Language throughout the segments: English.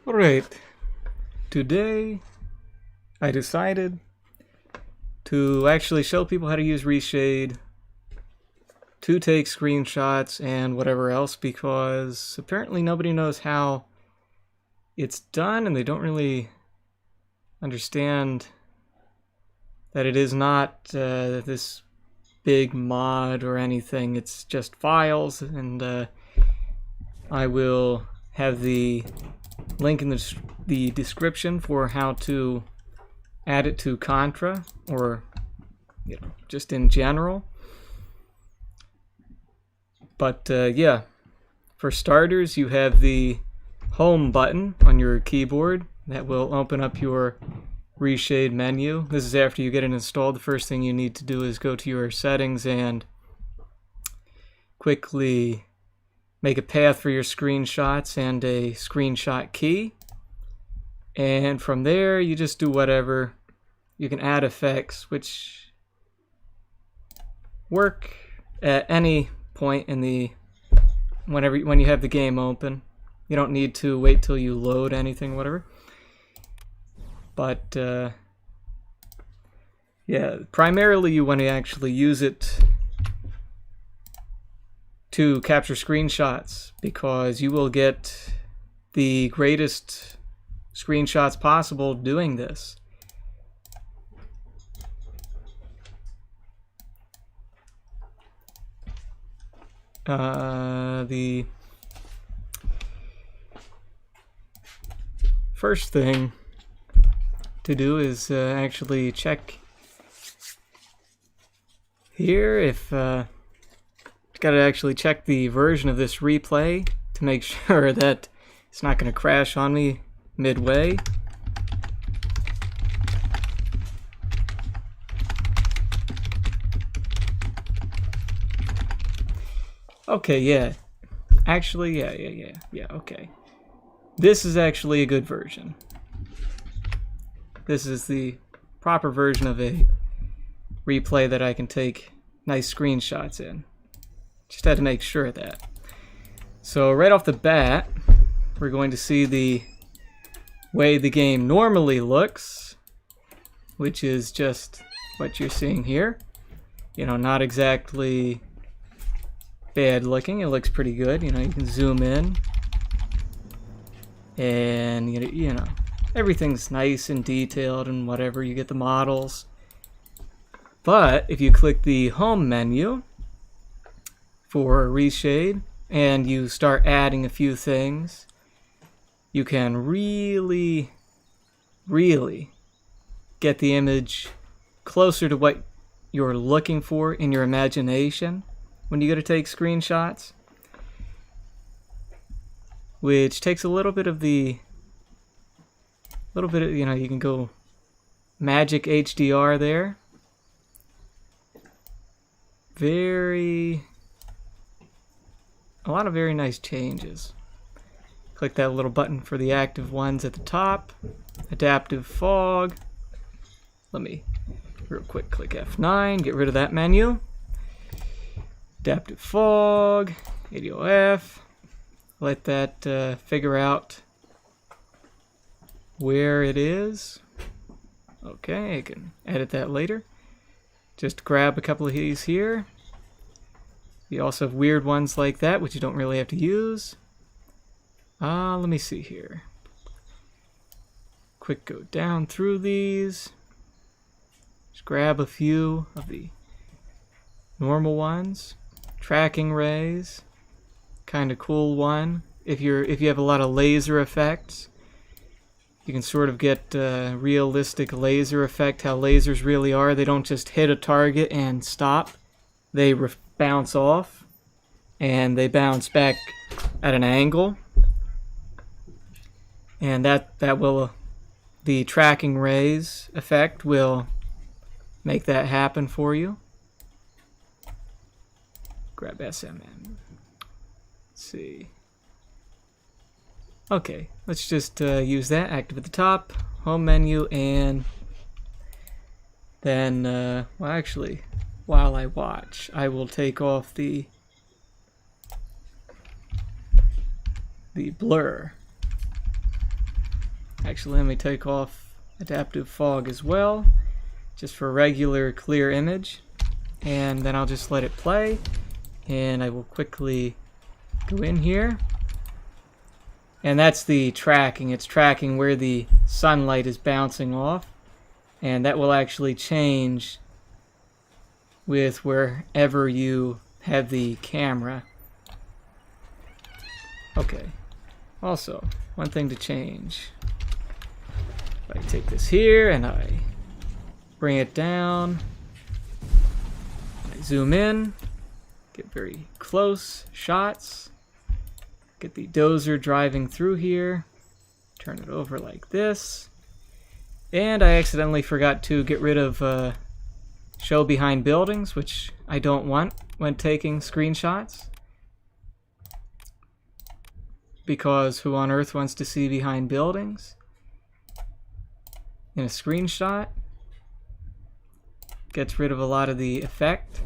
Alright, today I decided to actually show people how to use ReShade to take screenshots and whatever else, because apparently nobody knows how it's done and they don't really understand that it is not this big mod or anything. It's just files, and I will have the link in the description for how to add it to Contra, or just in general. But yeah, for starters, you have the home button on your keyboard that will open up your ReShade menu. This is after you get it installed. The first thing you need to do is go to your settings and quickly make a path for your screenshots and a screenshot key. And from there, you just do whatever. You can add effects, which work at any point in the when you have the game open. You don't need to wait till you load anything, whatever. But yeah, primarily you want to actually use it to capture screenshots, because you will get the greatest screenshots possible doing this. The first thing to do is actually check here if gotta actually check the version of this replay to make sure that it's not going to crash on me midway. Okay, yeah. Actually, yeah, okay. This is actually a good version. This is the proper version of a replay that I can take nice screenshots in. Just had to make sure of that. So right off the bat, we're going to see the way the game normally looks, which is just what you're seeing here. You know, not exactly bad looking. It looks pretty good. You know, you can zoom in, and you know, everything's nice and detailed and whatever. You get the models. But if you click the home menu for ReShade and you start adding a few things, you can really get the image closer to what you're looking for in your imagination when you go to take screenshots, which takes a little bit of you know, you can go magic HDR there. A lot of very nice changes. Click that little button for the active ones at the top. Adaptive fog. Let me real quick click F9, get rid of that menu. Adaptive fog, ADOF. Let that figure out where it is. Okay, I can edit that later. Just grab a couple of these here. You also have weird ones like that, which you don't really have to use. Let me see here. Quick go down through these. Just grab a few of the normal ones. Tracking rays, kind of cool one. If you have a lot of laser effects, you can sort of get realistic laser effect, how lasers really are. They don't just hit a target and stop. They bounce off, and they bounce back at an angle. And that will, the tracking rays effect will make that happen for you. Grab SMM. Let's see. Okay, let's just use that. Active at the top, home menu, and then, well, actually, while I watch, I will take off the blur. Actually, let me take off adaptive fog as well, just for a regular clear image. And then I'll just let it play, and I will quickly go in here. And that's the tracking. It's tracking where the sunlight is bouncing off, and that will actually change with wherever you have the camera. Okay. Also, one thing to change. If I take this here and I bring it down, I zoom in, get very close shots, get the dozer driving through here, turn it over like this, and I accidentally forgot to get rid of show behind buildings, which I don't want when taking screenshots, because who on earth wants to see behind buildings in a screenshot? Gets rid of a lot of the effect.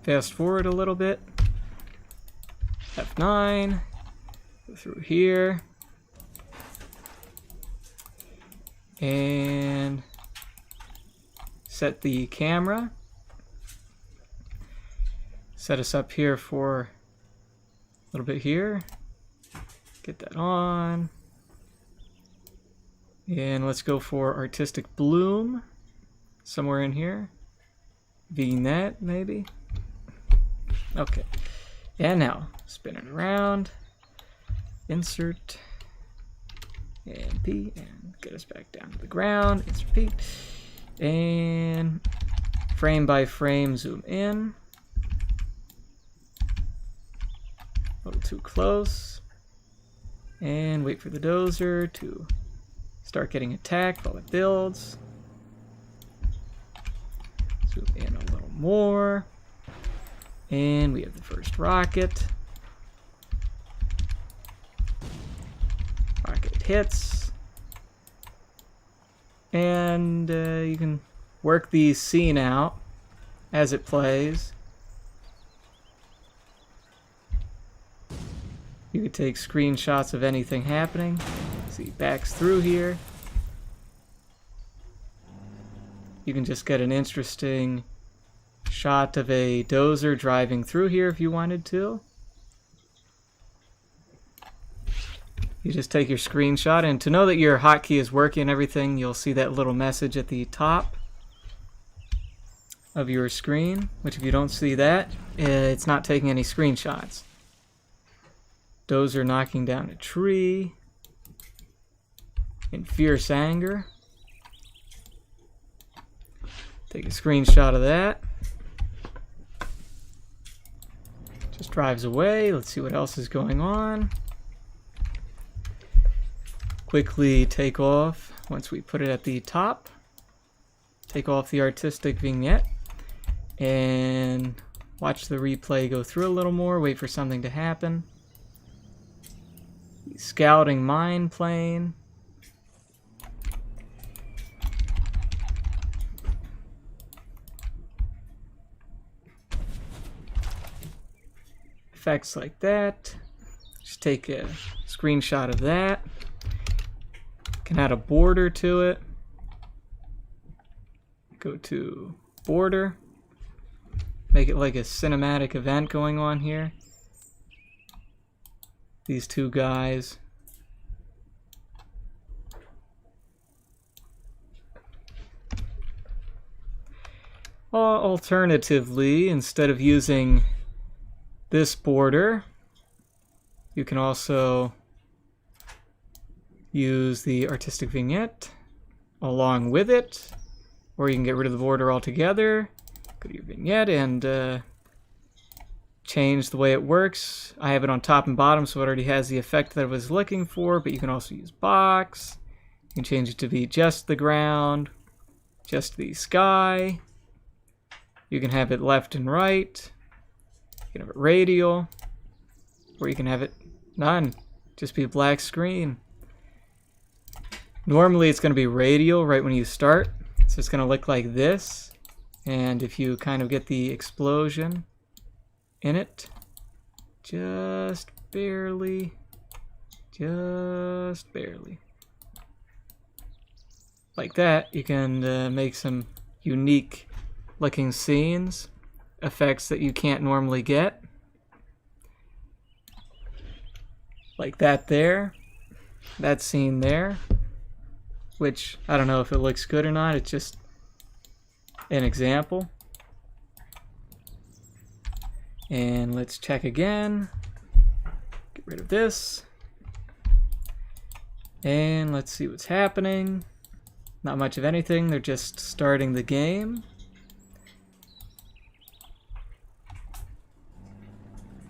Fast forward a little bit. F9. Go through here. And set the camera. Set us up here for a little bit here. Get that on. And let's go for artistic bloom. Somewhere in here. Vignette, maybe. Okay. And now, spin it around. Insert. And P. And get us back down to the ground. Insert P. And frame by frame, zoom in. A little too close. And wait for the dozer to start getting attacked while it builds. Zoom in a little more. And we have the first rocket. Rocket hits. And you can work the scene out as it plays. You could take screenshots of anything happening. See, backs through here. You can just get an interesting shot of a dozer driving through here if you wanted to. You just take your screenshot, and to know that your hotkey is working and everything, you'll see that little message at the top of your screen, which if you don't see that, it's not taking any screenshots. Dozer knocking down a tree in fierce anger. Take a screenshot of that. Just drives away. Let's see what else is going on. Quickly take off, once we put it at the top, take off the artistic vignette and watch the replay go through a little more, wait for something to happen. Scouting mine plane. Effects like that. Just take a screenshot of that. Can add a border to it. Go to border. Make it like a cinematic event going on here. These two guys. Alternatively, instead of using this border, you can also use the artistic vignette along with it, or you can get rid of the border altogether. Go to your vignette and change the way it works. I have it on top and bottom, so it already has the effect that I was looking for, but you can also use box. You can change it to be just the ground, just the sky. You can have it left and right. You can have it radial, or you can have it none. Just be a black screen. Normally it's going to be radial right when you start, so it's going to look like this. And if you kind of get the explosion in it, just barely. Just barely. Like that, you can make some unique looking scenes, effects that you can't normally get. Like that there, that scene there, which I don't know if it looks good or not, it's just an example. And let's check again. Get rid of this. And let's see what's happening. Not much of anything, they're just starting the game.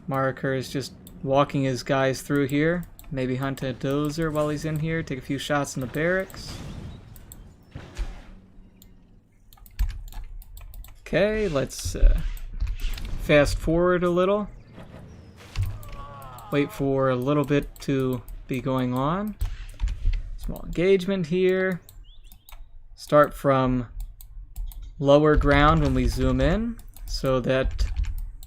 Marker is just walking his guys through here. Maybe hunt a dozer while he's in here, take a few shots in the barracks. Okay, let's fast forward a little. Wait for a little bit to be going on. Small engagement here. Start from lower ground when we zoom in, so that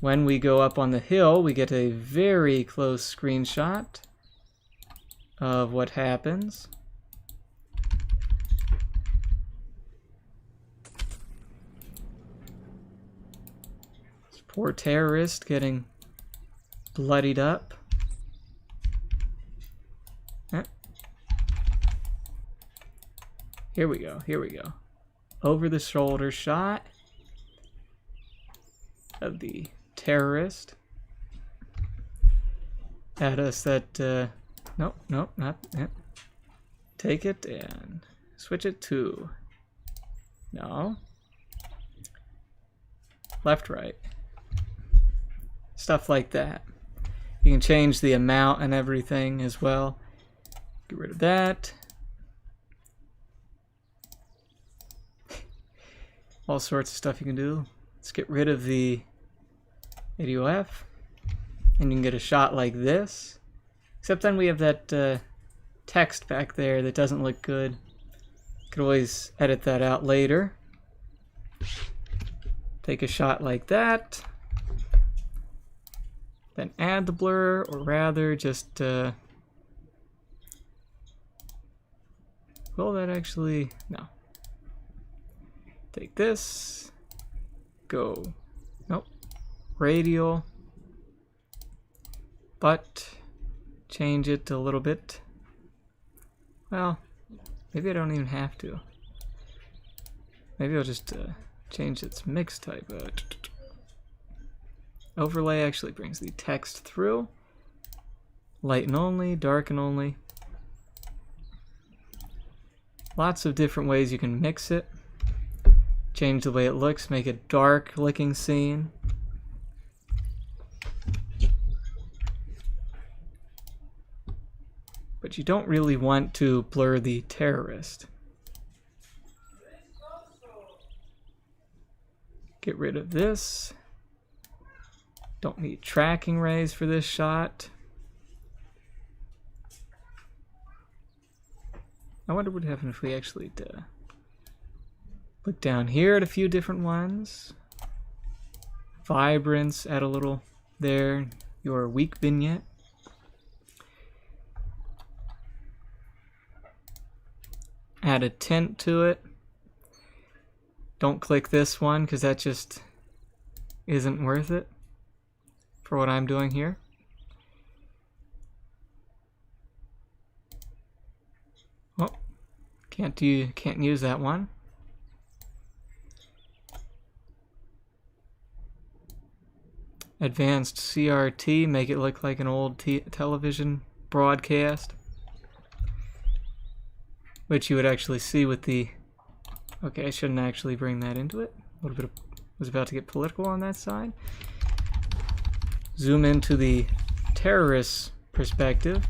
when we go up on the hill, we get a very close screenshot of what happens. This poor terrorist getting bloodied up. Here we go, here we go. Over the shoulder shot of the terrorist. At us that, nope, not, yep. Take it and switch it to, no. Left, right. Stuff like that. You can change the amount and everything as well. Get rid of that. All sorts of stuff you can do. Let's get rid of the ADOF. And you can get a shot like this. Except then we have that text back there that doesn't look good. Could always edit that out later. Take a shot like that. Then add the blur, or rather just... will that actually... No. Take this, go, nope, radial, but change it a little bit. Well, maybe I don't even have to. Maybe I'll just change its mix type. Overlay actually brings the text through. Lighten only, darken only. Lots of different ways you can mix it. Change the way it looks, make a dark looking scene. But you don't really want to blur the terrorist. Get rid of this. Don't need tracking rays for this shot. I wonder what would happen if we actually look down here at a few different ones. Vibrance, add a little there. Your weak vignette. Add a tint to it. Don't click this one because that just isn't worth it for what I'm doing here. Oh, can't use that one. Advanced CRT, make it look like an old television broadcast, which you would actually see with the... Okay, I shouldn't actually bring that into it. A little bit of... was about to get political on that side. Zoom into the terrorist perspective.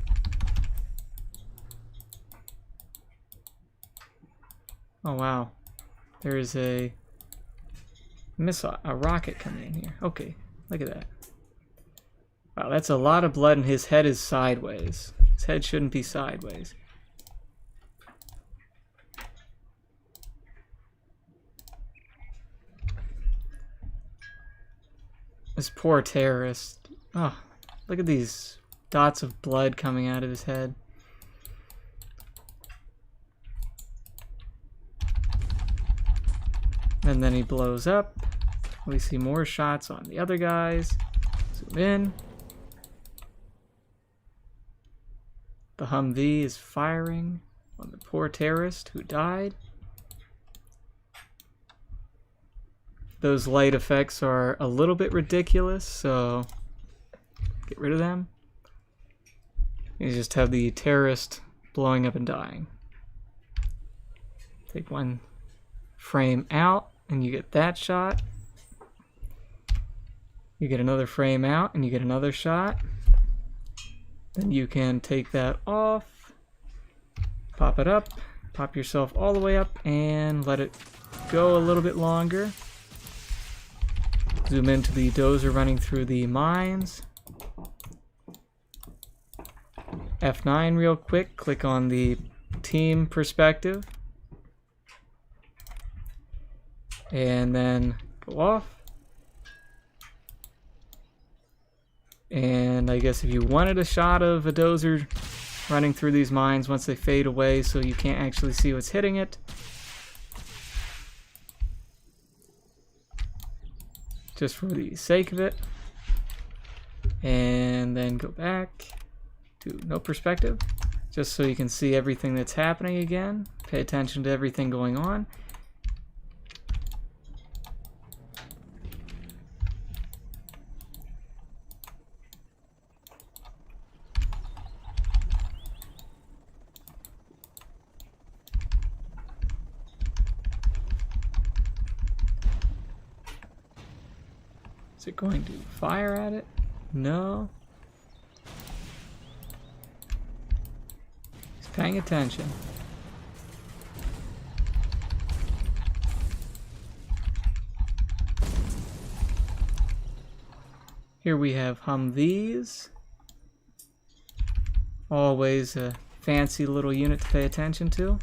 Oh wow, there is a missile, a rocket coming in here. Okay. Look at that. Wow, that's a lot of blood and his head is sideways. His head shouldn't be sideways. This poor terrorist. Oh, Look at these dots of blood coming out of his head. And then he blows up. We see more shots on the other guys. Zoom in. The Humvee is firing on the poor terrorist who died. Those light effects are a little bit ridiculous, so get rid of them. You just have the terrorist blowing up and dying. Take one frame out and you get that shot. You get another frame out and you get another shot. Then you can take that off, pop it up, pop yourself all the way up and let it go a little bit longer. Zoom into the dozer running through the mines. F9 real quick, click on the team perspective. And then go off. And I guess if you wanted a shot of a dozer running through these mines once they fade away so you can't actually see what's hitting it, just for the sake of it, and then go back to no perspective, just so you can see everything that's happening again. Pay attention to everything going on. Is it going to fire at it? No. He's paying attention. Here we have Humvees. Always a fancy little unit to pay attention to.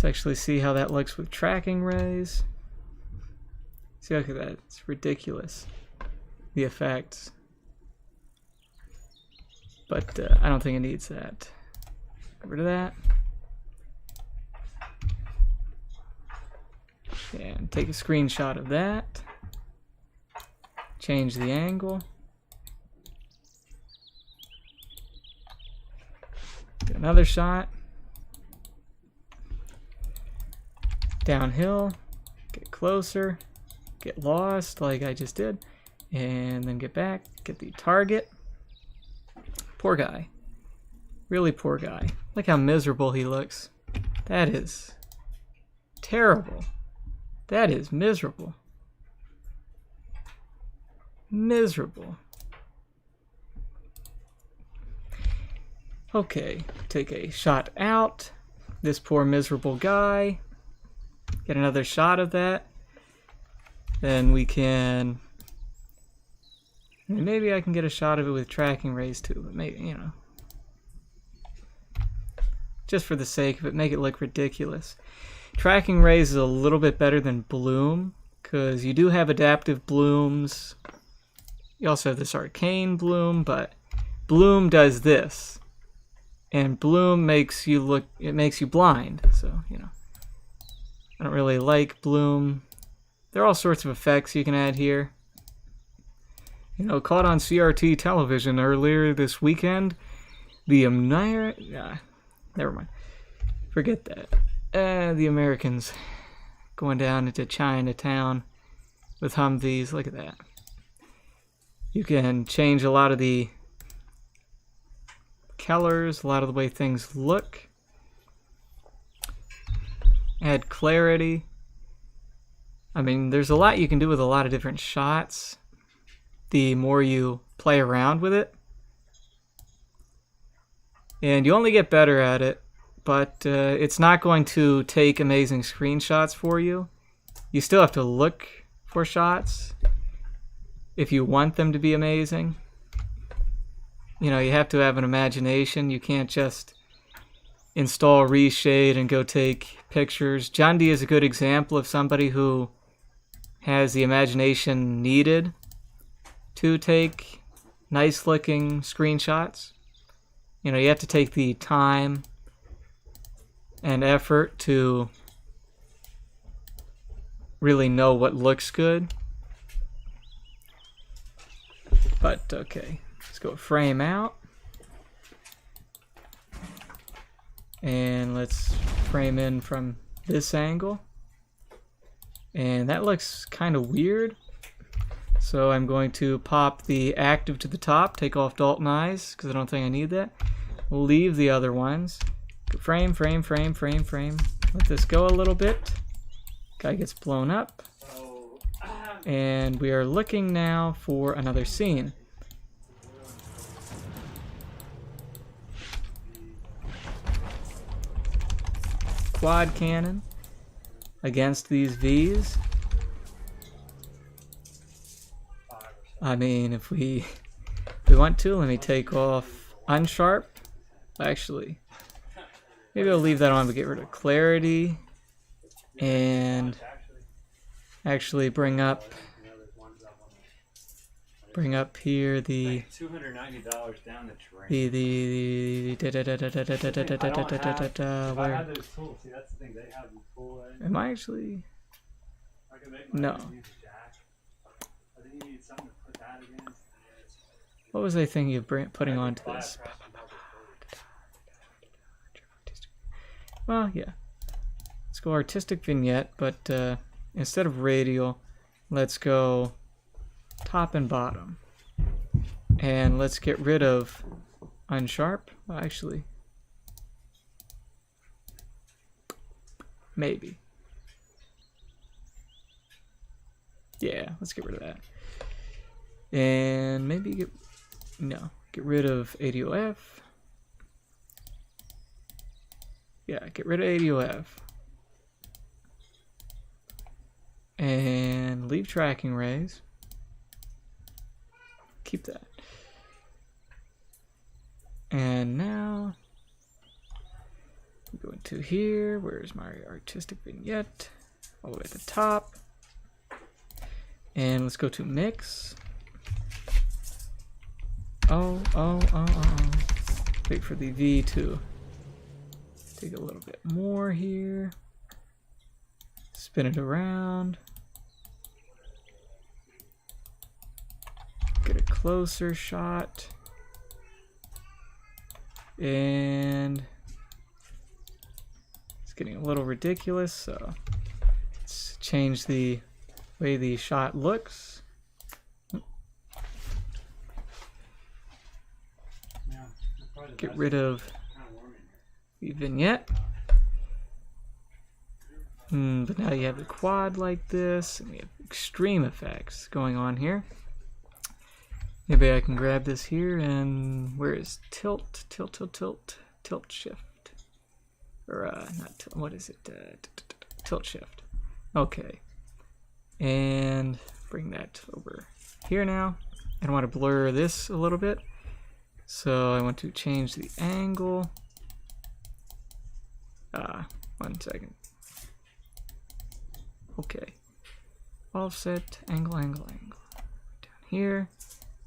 Let's actually see how that looks with tracking rays. See, look at that. It's ridiculous, the effects. But I don't think it needs that. Get rid of that. And take a screenshot of that. Change the angle. Get another shot. Downhill, get closer, get lost like I just did, and then get back, get the target. Poor guy. Really poor guy. Look how miserable he looks. That is terrible. That is miserable. Miserable. Okay, take a shot out. This poor miserable guy. Get another shot of that. Then we can... maybe I can get a shot of it with tracking rays too, but maybe, you know. Just for the sake of it, make it look ridiculous. Tracking rays is a little bit better than bloom, because you do have adaptive blooms. You also have this arcane bloom, but bloom does this. And bloom makes you look, it makes you blind, so, you know. I don't really like bloom. There are all sorts of effects you can add here. You know, caught on CRT television earlier this weekend, the never mind. Forget that. The Americans going down into Chinatown with Humvees. Look at that. You can change a lot of the colors, a lot of the way things look. Add clarity. I mean, there's a lot you can do with a lot of different shots. The more you play around with it. And you only get better at it, but it's not going to take amazing screenshots for you. You still have to look for shots if you want them to be amazing. you know, you have to have an imagination. You can't just install ReShade and go take pictures. John D is a good example of somebody who has the imagination needed to take nice looking screenshots. You know, you have to take the time and effort to really know what looks good. But okay, let's go frame out. And let's frame in from this angle. And that looks kind of weird. So I'm going to pop the active to the top, take off Dalton eyes, because I don't think I need that. We'll leave the other ones. Frame, frame, frame, frame, frame. Let this go a little bit. Guy gets blown up. And we are looking now for another scene. Quad cannon against these V's. I mean, if we want to, let me take off unsharp. Actually, maybe I'll leave that on but get rid of clarity and actually bring up here the $290 down the drain. where I had those tools. See, that's the thing. They have the tool. am I actually? I can make my No. use a jack. I think you need something to put that against. What was I thinking of putting onto this? Well, yeah. Let's go artistic vignette, but instead of radial, let's go top and bottom. And let's get rid of unsharp. Well, actually, maybe. Yeah, let's get rid of that. And maybe get rid of ADOF. Yeah, get rid of ADOF. And leave tracking rays. Keep that. And now we go into here. Where's my artistic vignette? All the way at the top. And let's go to mix. Oh. Wait for the V to take a little bit more here. Spin it around. Get a closer shot. And it's getting a little ridiculous, so let's change the way the shot looks. Get rid of the vignette. But now you have the quad like this, and we have extreme effects going on here. Maybe I can grab this here, and where is tilt shift? Or not tilt, what is it? Tilt shift. Okay. And bring that over here now. And I want to blur this a little bit. So I want to change the angle. 1 second. Okay. Offset, angle. Down here.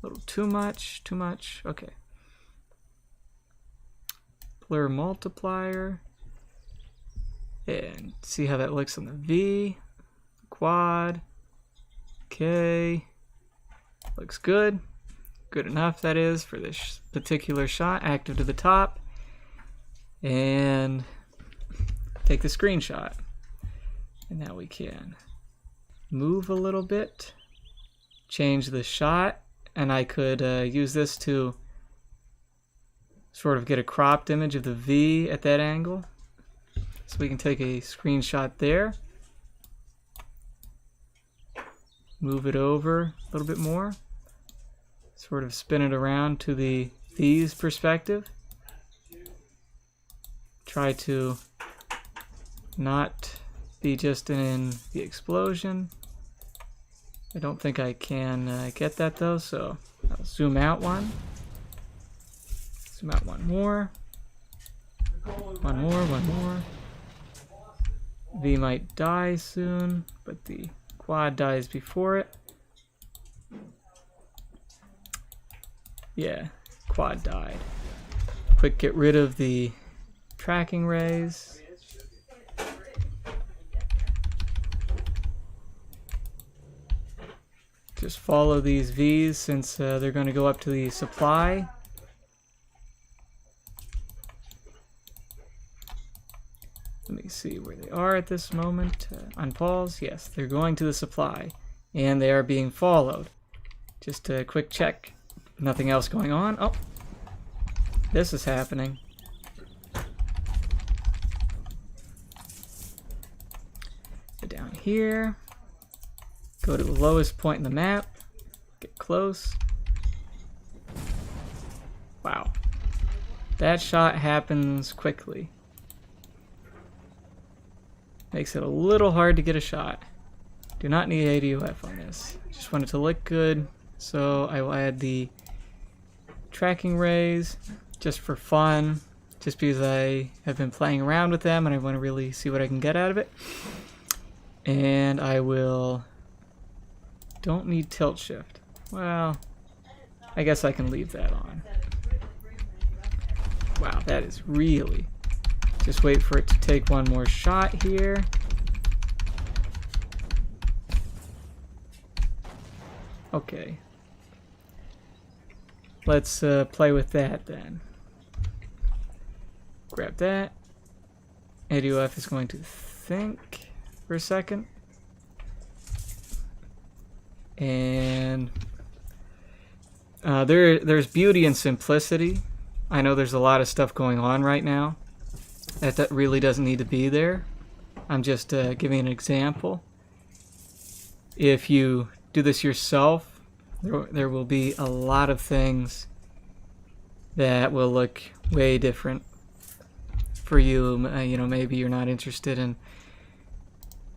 A little too much. Okay. Blur multiplier. And see how that looks on the V. Quad. Okay. Looks good. Good enough, that is, for this particular shot. Active to the top. And take the screenshot. And now we can move a little bit. Change the shot. And I could use this to sort of get a cropped image of the V at that angle. So we can take a screenshot there. Move it over a little bit more. Sort of spin it around to the V's perspective. Try to not be just in the explosion. I don't think I can get that though, so I'll zoom out one. Zoom out one more. One more. V might die soon, but the quad dies before it. Yeah, quad died. Quick get rid of the tracking rays. Just follow these V's since they're going to go up to the supply. Let me see where they are at this moment. Unpause. Yes, they're going to the supply. And they are being followed. Just a quick check. Nothing else going on. Oh, this is happening. Go down here. Go to the lowest point in the map. Get close. Wow. That shot happens quickly. Makes it a little hard to get a shot. Do not need ADOF on this. Just want it to look good. So I will add the tracking rays just for fun. Just because I have been playing around with them and I want to really see what I can get out of it. And I will... Don't need tilt shift. Well, I guess I can leave that on. Wow, that is really... Just wait for it to take one more shot here. Okay. Let's play with that then. Grab that. ADOF is going to think for a second. And there's beauty in simplicity. I know there's a lot of stuff going on right now that really doesn't need to be there. I'm just giving an example. If you do this yourself, there will be a lot of things that will look way different for you. You know, maybe you're not interested in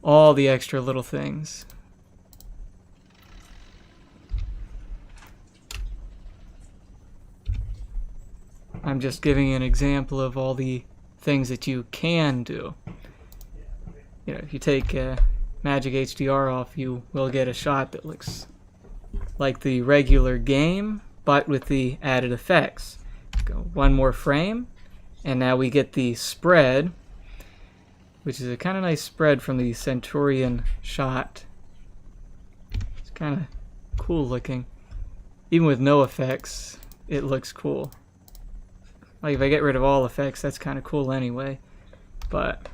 all the extra little things. I'm just giving an example of all the things that you can do. You know, if you take Magic HDR off, you will get a shot that looks like the regular game, but with the added effects. Go one more frame, and now we get the spread, which is a kind of nice spread from the Centurion shot. It's kind of cool looking. Even with no effects, it looks cool. Like if I get rid of all effects, that's kind of cool anyway. But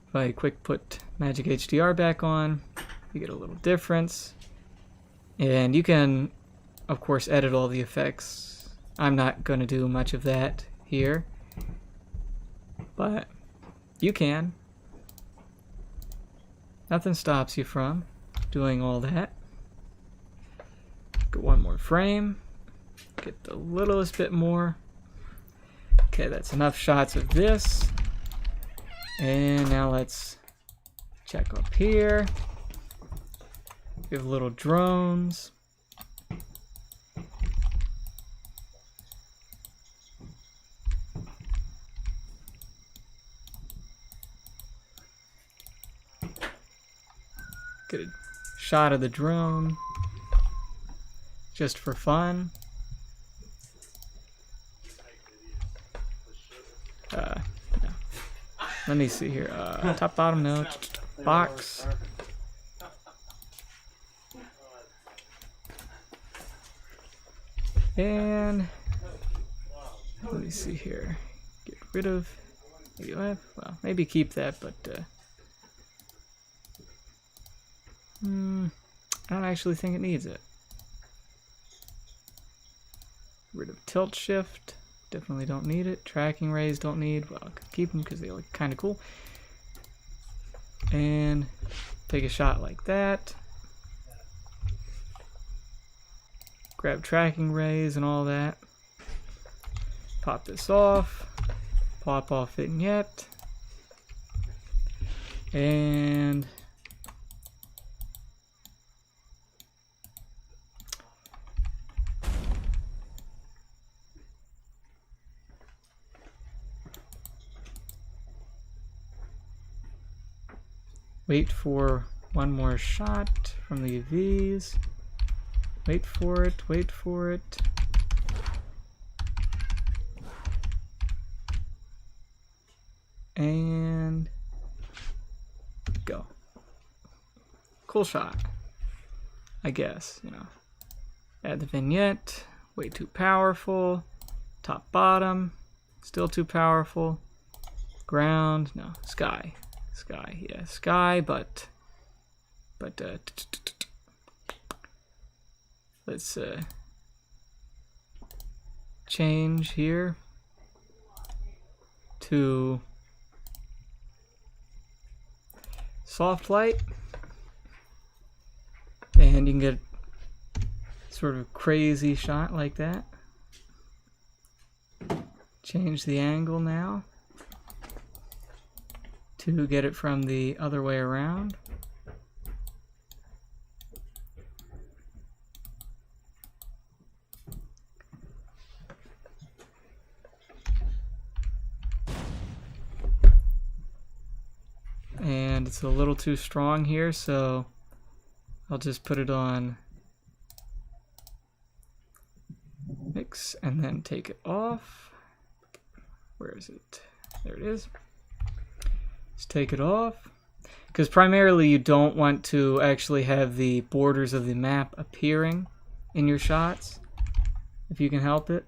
if I quick put Magic HDR back on, you get a little difference. And you can, of course, edit all the effects. I'm not going to do much of that here, but you can. Nothing stops you from doing all that. Get one more frame. Get the littlest bit more. Okay, that's enough shots of this. And now let's check up here. We have little drones. Get a shot of the drone just for fun. No. Let me see here. Top, bottom, no. Box. And let me see here. Get rid of ADOF. Well, maybe keep that, but I don't actually think it needs it. Get rid of tilt shift. Definitely don't need it. Tracking rays don't need. Well, I could keep them because they look kind of cool. And take a shot like that. Grab tracking rays and all that. Pop this off. Pop off vignette. And Wait for one more shot from the UVs. Wait for it, wait for it. And go. Cool shot, I guess, you know. Add the vignette, way too powerful. Top, bottom, still too powerful. Ground, no, sky. Sky, yeah, sky, but let's change here to soft light, and you can get sort of a crazy shot like that. Change the angle now to get it from the other way around. And it's a little too strong here, so I'll just put it on mix and then take it off. Where is it? There it is. Just take it off, because primarily you don't want to actually have the borders of the map appearing in your shots, if you can help it.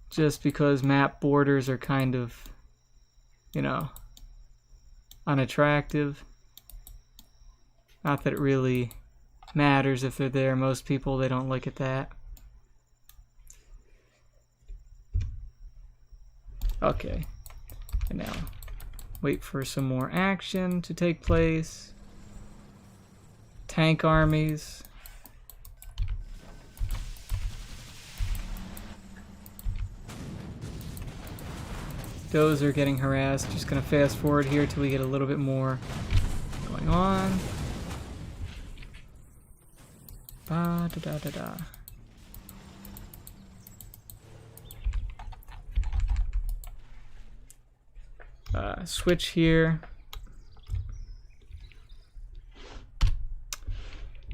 Just because map borders are kind of, you know, unattractive. Not that it really matters if they're there. Most people, they don't look at that. Okay, and now wait for some more action to take place. Tank armies. Those are getting harassed. Just gonna fast forward here till we get a little bit more going on. Ba da da da da. Switch here.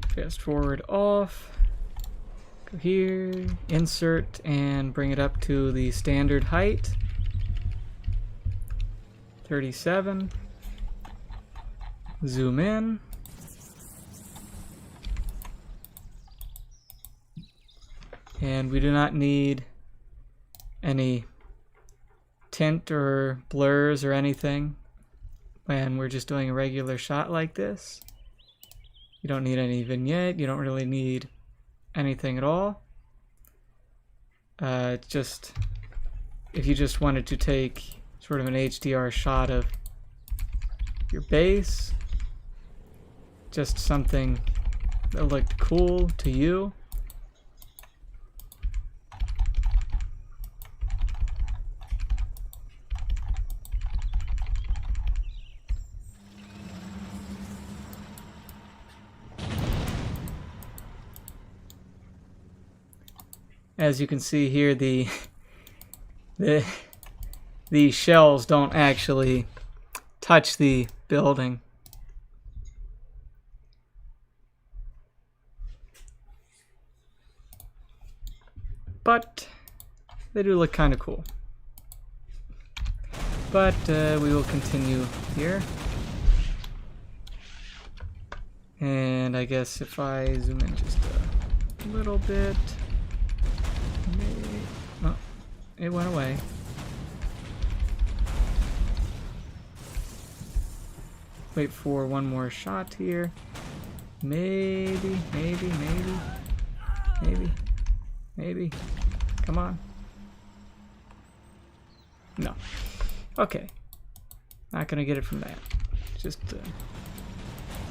Fast forward off. Go here, insert, and bring it up to the standard height. 37. Zoom in. And we do not need any tint or blurs or anything when we're just doing a regular shot like this. You don't need any vignette, you don't really need anything at all. Just if you just wanted to take sort of an HDR shot of your base, just something that looked cool to you. As you can see here, the shells don't actually touch the building. But they do look kind of cool. But we will continue here. And I guess if I zoom in just a little bit. Oh, it went away. Wait for one more shot here. Maybe. Come on. No. Okay. Not gonna get it from that. Just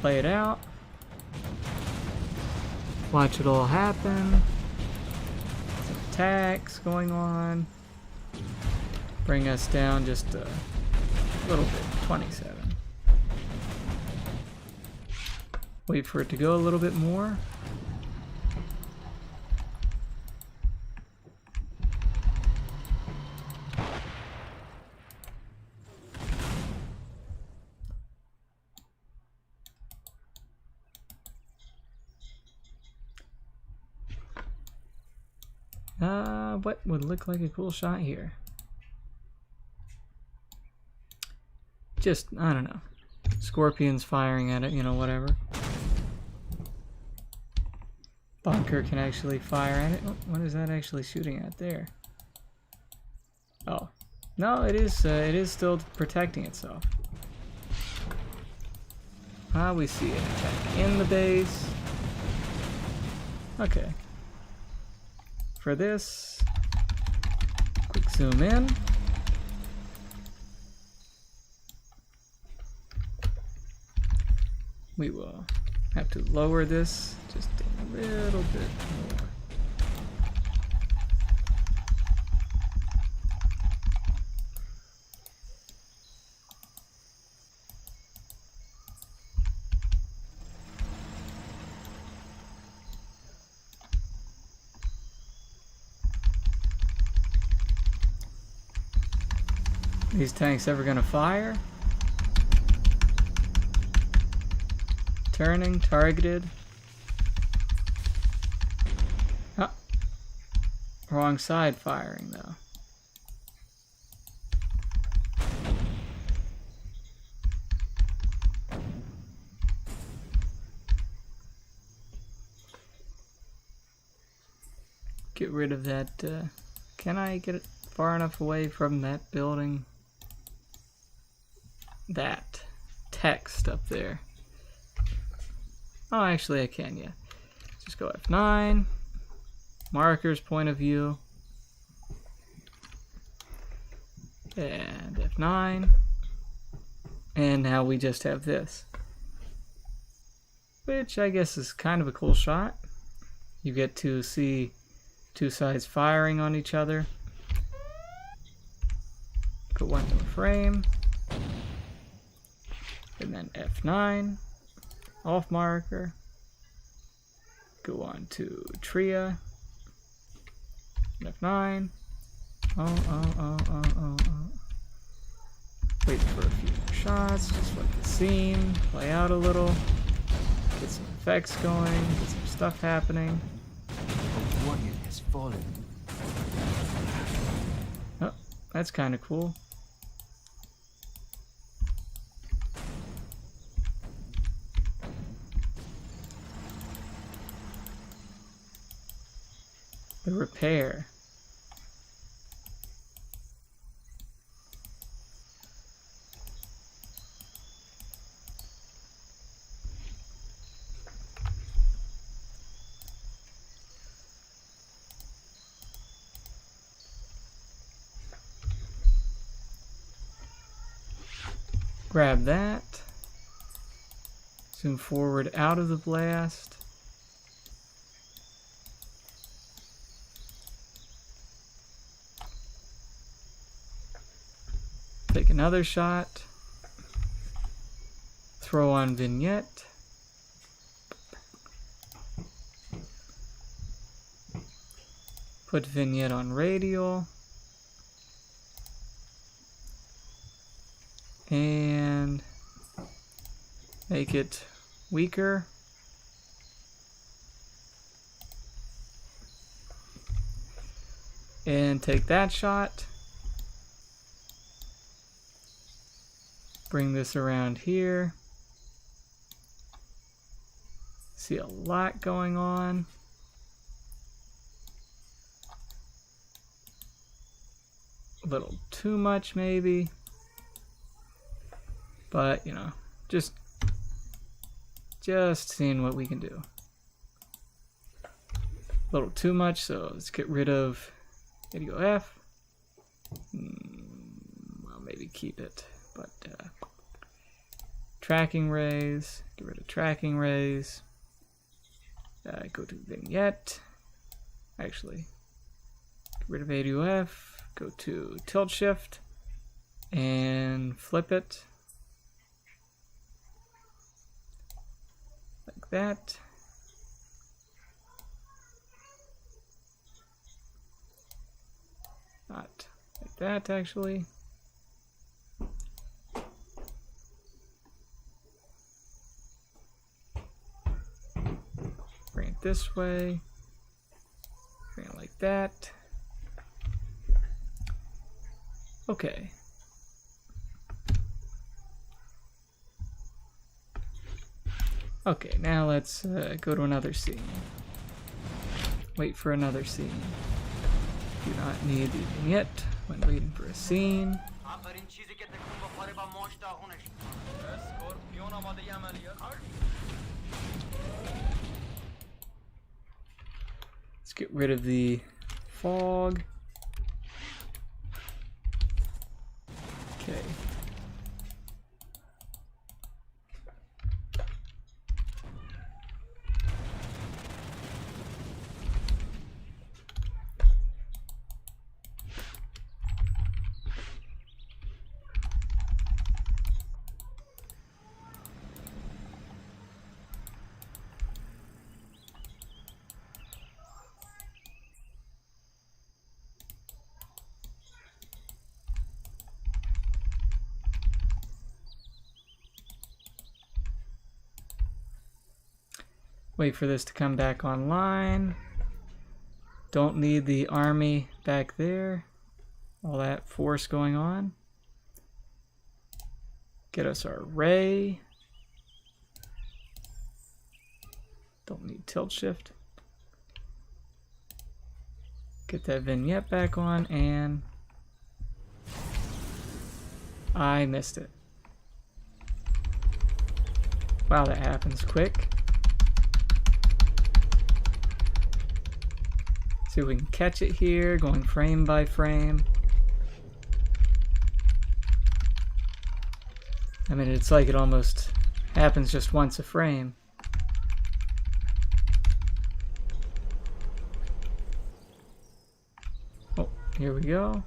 play it out. Watch it all happen. Some attacks going on. Bring us down just a little bit. 27. Wait for it to go a little bit more. What would look like a cool shot here? Just, I don't know. Scorpions firing at it, you know, whatever. Bunker can actually fire at it. Oh, what is that actually shooting at there? Oh. No, it is still protecting itself. We see it attack in the base. Okay. For this, quick zoom in. We will have to lower this just a little bit more. These tanks ever gonna fire? Turning, targeted. Oh. Wrong side firing though. Get rid of that. Can I get it far enough away from that building? That text up there. Oh, actually I can, yeah. Just go F9. Markers point of view. And F9. And now we just have this. Which I guess is kind of a cool shot. You get to see two sides firing on each other. Go one more frame. And then F9. Off marker. Go on to Tria. F9. Oh. Wait for a few more shots. Just let the scene play out a little. Get some effects going. Get some stuff happening. A warrior has fallen. Oh, that's kind of cool. The repair. Grab that. Zoom forward out of the blast. Take another shot. Throw on vignette. Put vignette on radial. And make it weaker. And take that shot. Bring this around here. See a lot going on. A little too much maybe. But, you know, just seeing what we can do. A little too much, so let's get rid of video F. Well, maybe keep it, but tracking rays, get rid of tracking rays. Go to vignette. Actually, get rid of ADOF. Go to tilt shift and flip it. Like that. Not like that, actually. Bring it this way. Bring it like that. Okay. Okay, now let's go to another scene. Wait for another scene. Do not need the vignette when waiting for a scene. Let's get rid of the fog. Okay. Wait for this to come back online. Don't need the army back there. All that force going on. Get us our ray. Don't need tilt shift. Get that vignette back on, and I missed it. Wow, that happens quick. See if we can catch it here, going frame by frame. I mean, it's like it almost happens just once a frame. Oh, here we go.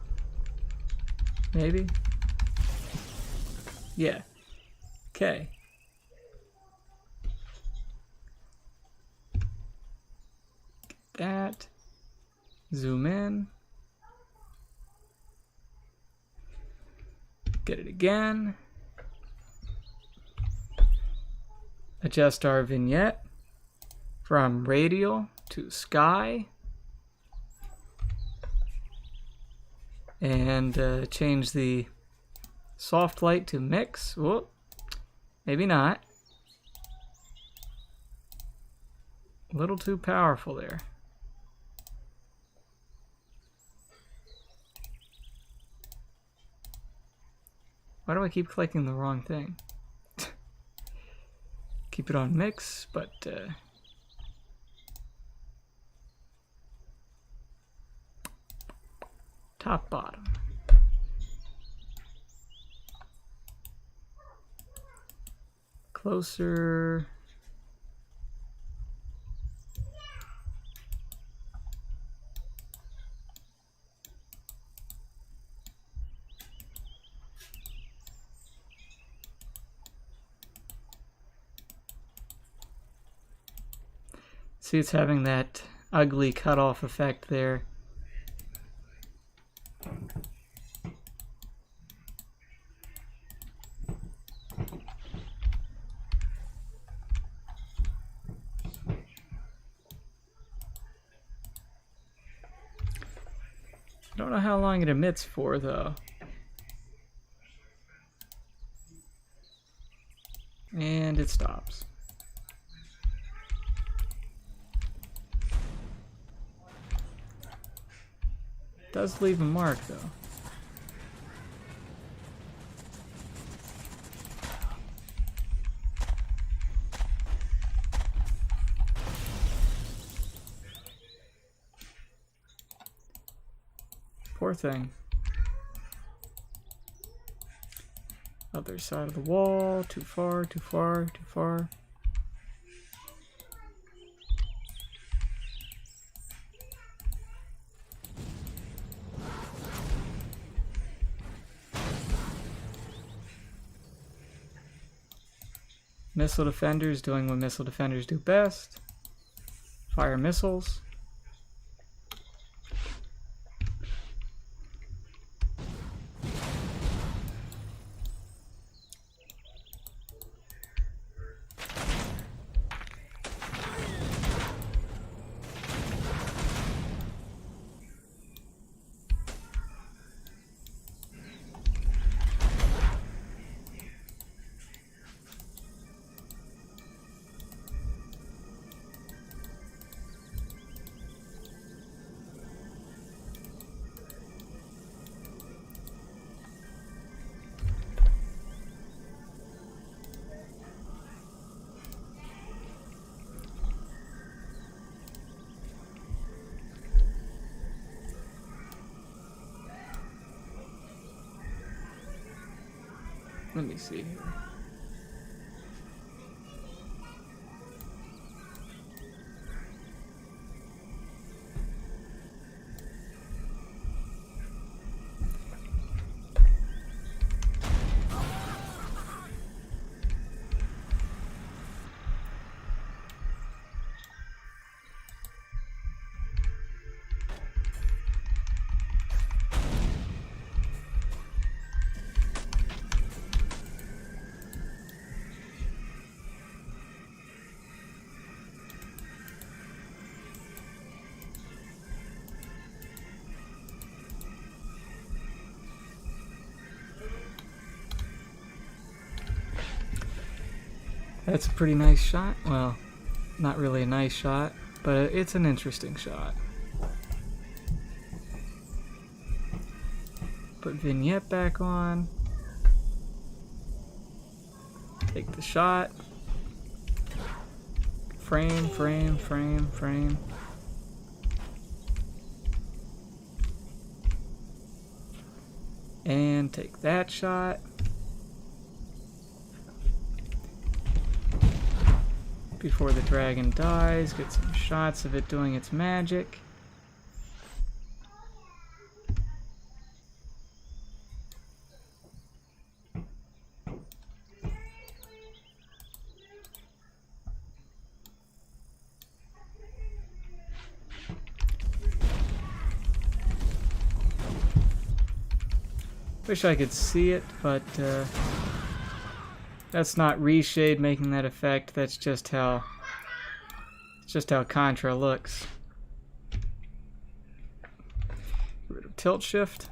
Maybe. Yeah. Okay. Get that. Zoom in. Get it again. Adjust our vignette from radial to sky. And change the soft light to mix. Whoop. Maybe not. A little too powerful there. Why do I keep clicking the wrong thing? Keep it on mix, but top bottom. Closer. See, it's having that ugly cutoff effect there. I don't know how long it emits for, though. And it stops. Does leave a mark, though. Poor thing. Other side of the wall. Too far, too far, too far. Missile defenders doing what missile defenders do best. Fire missiles. Let me see here. That's a pretty nice shot. Well, not really a nice shot, but it's an interesting shot. Put vignette back on. Take the shot. Frame, frame, frame, frame. And take that shot. Before the dragon dies, get some shots of it doing its magic. Wish I could see it, but that's not ReShade making that effect. That's just how Contra looks. Get rid of tilt shift.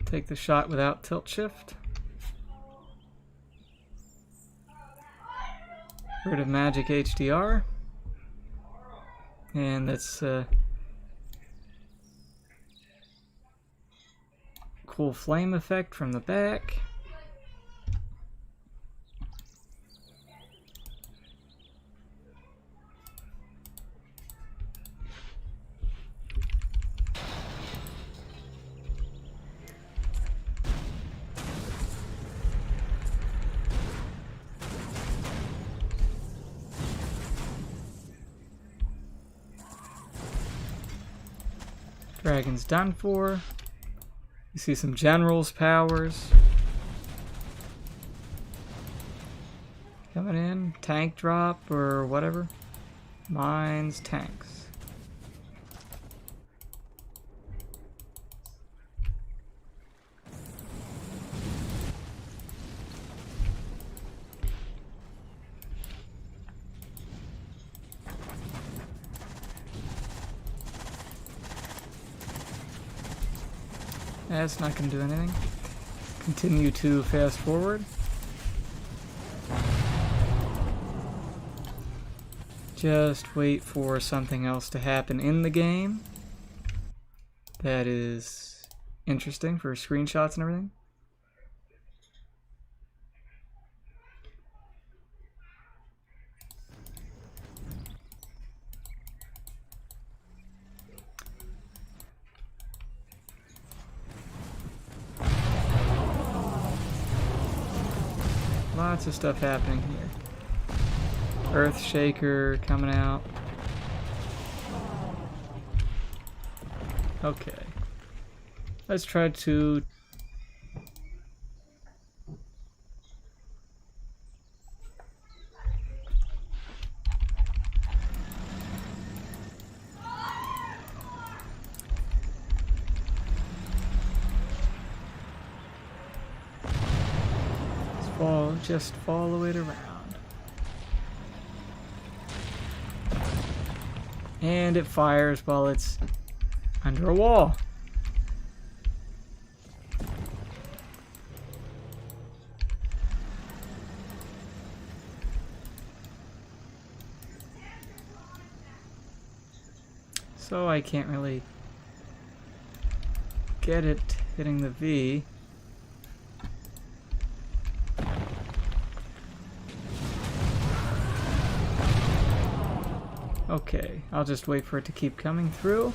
Take the shot without tilt shift. Get rid of magic HDR. And that's cool flame effect from the back. Dragon's done for. You see some generals powers coming in. Tank drop or whatever. Mines, tanks. That's not going to do anything. Continue to fast forward. Just wait for something else to happen in the game. That is interesting for screenshots and everything. Lots of stuff happening here. Earth Shaker coming out. Okay. Let's try to... just follow it around. And it fires while it's under a wall. So I can't really get it hitting the V. Okay, I'll just wait for it to keep coming through.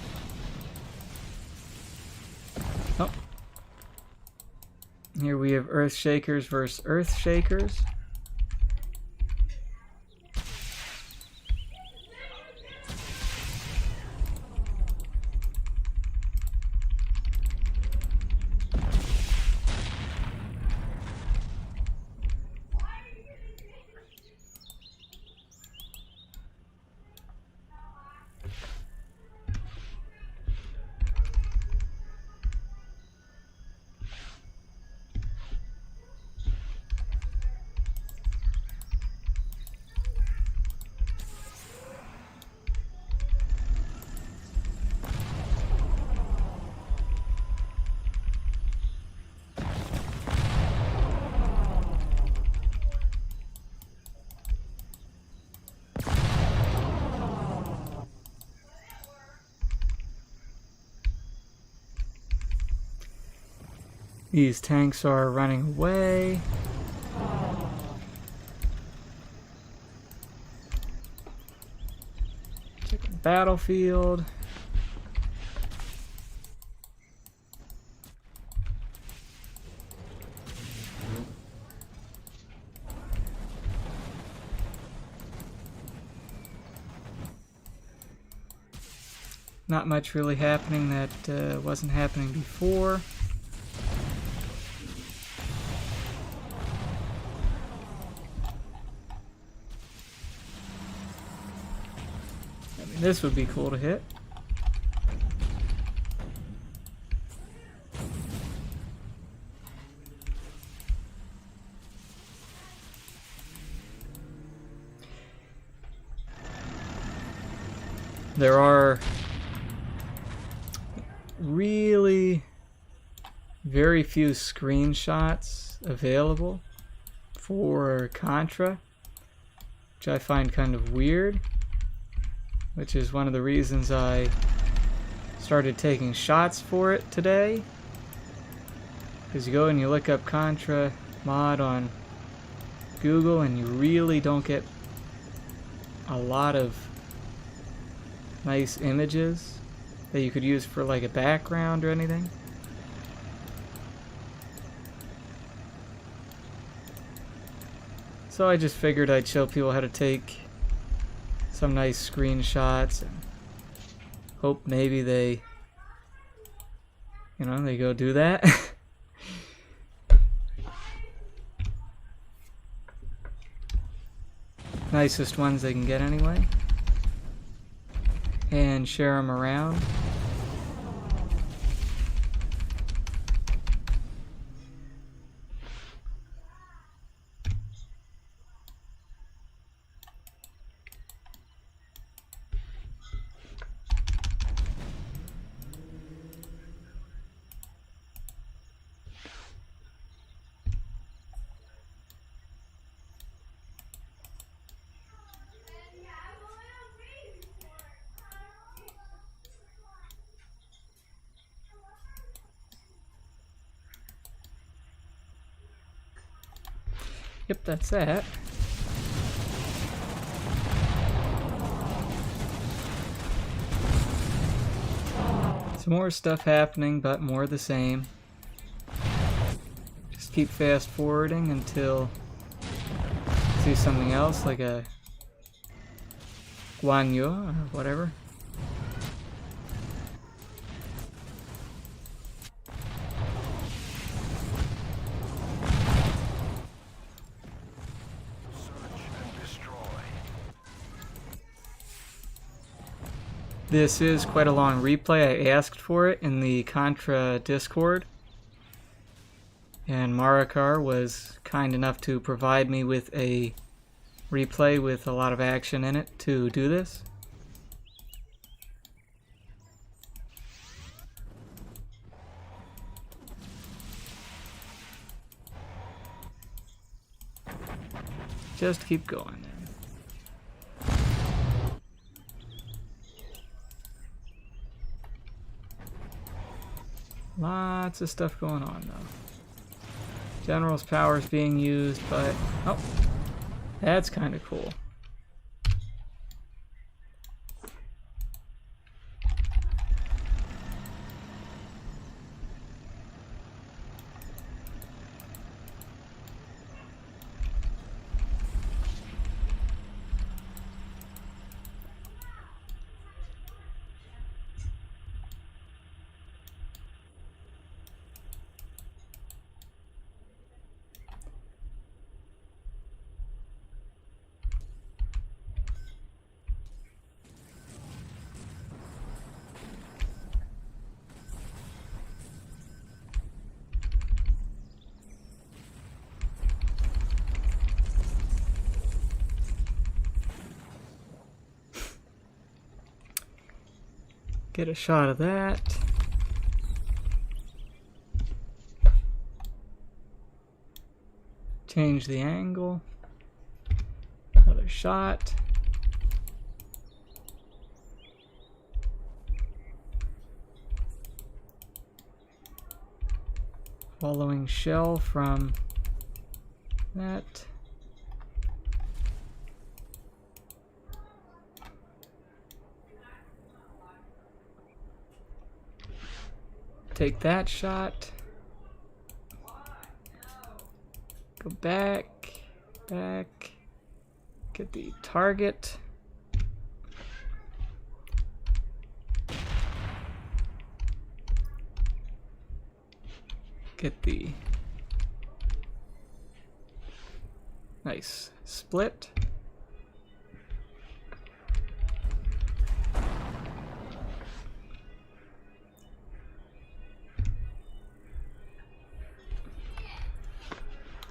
Here we have Earth Shakers versus Earth Shakers. These tanks are running away. Checking the battlefield. Not much really happening that wasn't happening before. This would be cool to hit. There are really very few screenshots available for Contra, which I find kind of weird. Which is one of the reasons I started taking shots for it today. Because you go and you look up Contra mod on Google and you really don't get a lot of nice images that you could use for like a background or anything. So I just figured I'd show people how to take some nice screenshots and hope maybe they, they go do that. Nicest ones they can get anyway. And share them around. Yep, that's that. Some more stuff happening, but more of the same. Just keep fast forwarding until I see something else, like a Guanyu or whatever. This is quite a long replay. I asked for it in the Contra Discord, and Marakar was kind enough to provide me with a replay with a lot of action in it to do this. Just keep going. Lots of stuff going on though. General's power is being used, but oh, that's kind of cool. Get a shot of that. Change the angle. Another shot. Following shell from that. Take that shot. Go back, back. Get the target. Get the nice split.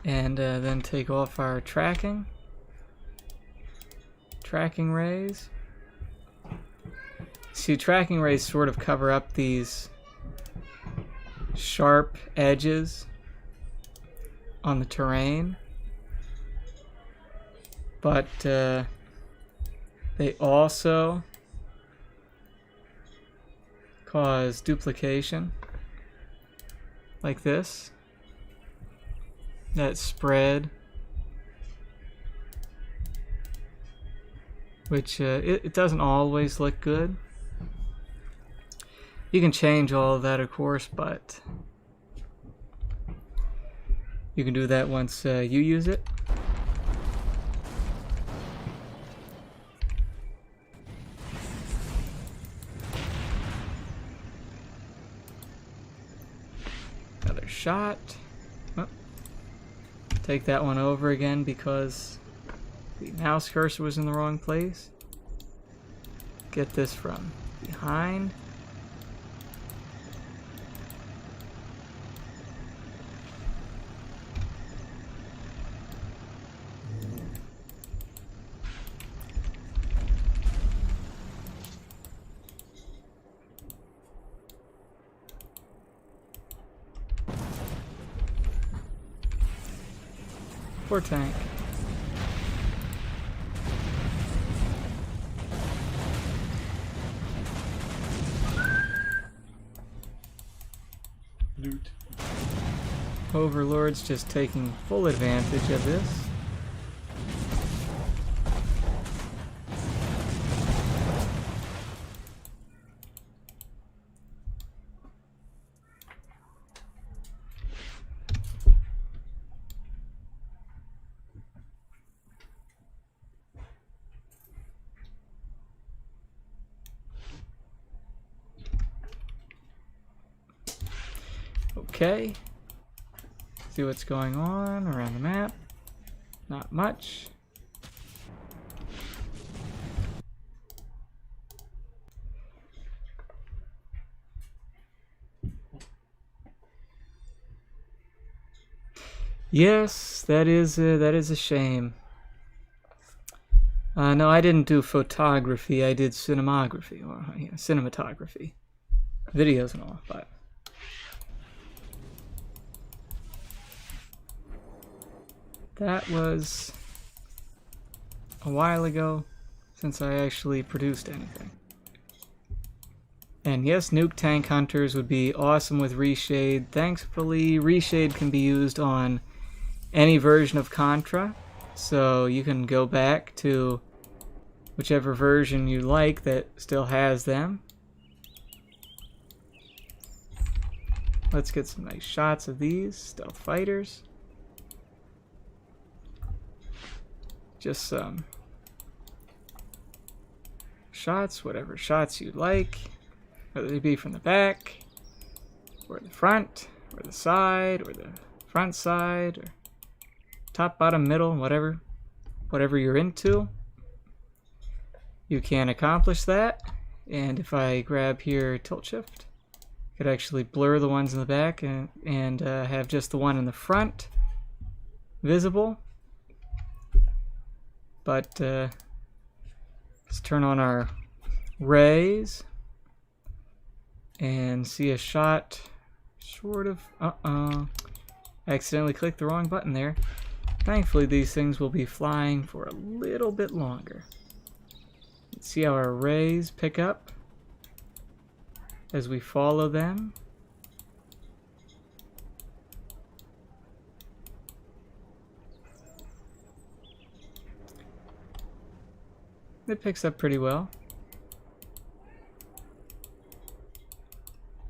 And then take off our tracking rays. See, tracking rays sort of cover up these sharp edges on the terrain, but they also cause duplication like this. That spread, which it doesn't always look good. You can change all of that, of course, but you can do that once you use it. Another shot. Oh. Take that one over again because the mouse cursor was in the wrong place. Get this from behind. Poor tank. Loot. Overlord's just taking full advantage of this. Okay, see what's going on around the map. Not much. Yes, that is a shame. No, I didn't do photography. I did cinematography, or cinematography, videos and all, but. That was a while ago since I actually produced anything. And yes, nuke tank hunters would be awesome with ReShade. Thankfully, ReShade can be used on any version of Contra, so you can go back to whichever version you like that still has them. Let's get some nice shots of these stealth fighters. Just some shots, whatever shots you like, whether they be from the back, or the front, or the side, or the front side, or top, bottom, middle, whatever you're into. You can accomplish that, and if I grab here tilt shift, I could actually blur the ones in the back and have just the one in the front visible. But let's turn on our rays. and see a shot sort of... I accidentally clicked the wrong button there. Thankfully, these things will be flying for a little bit longer. Let's see how our rays pick up as we follow them. It picks up pretty well.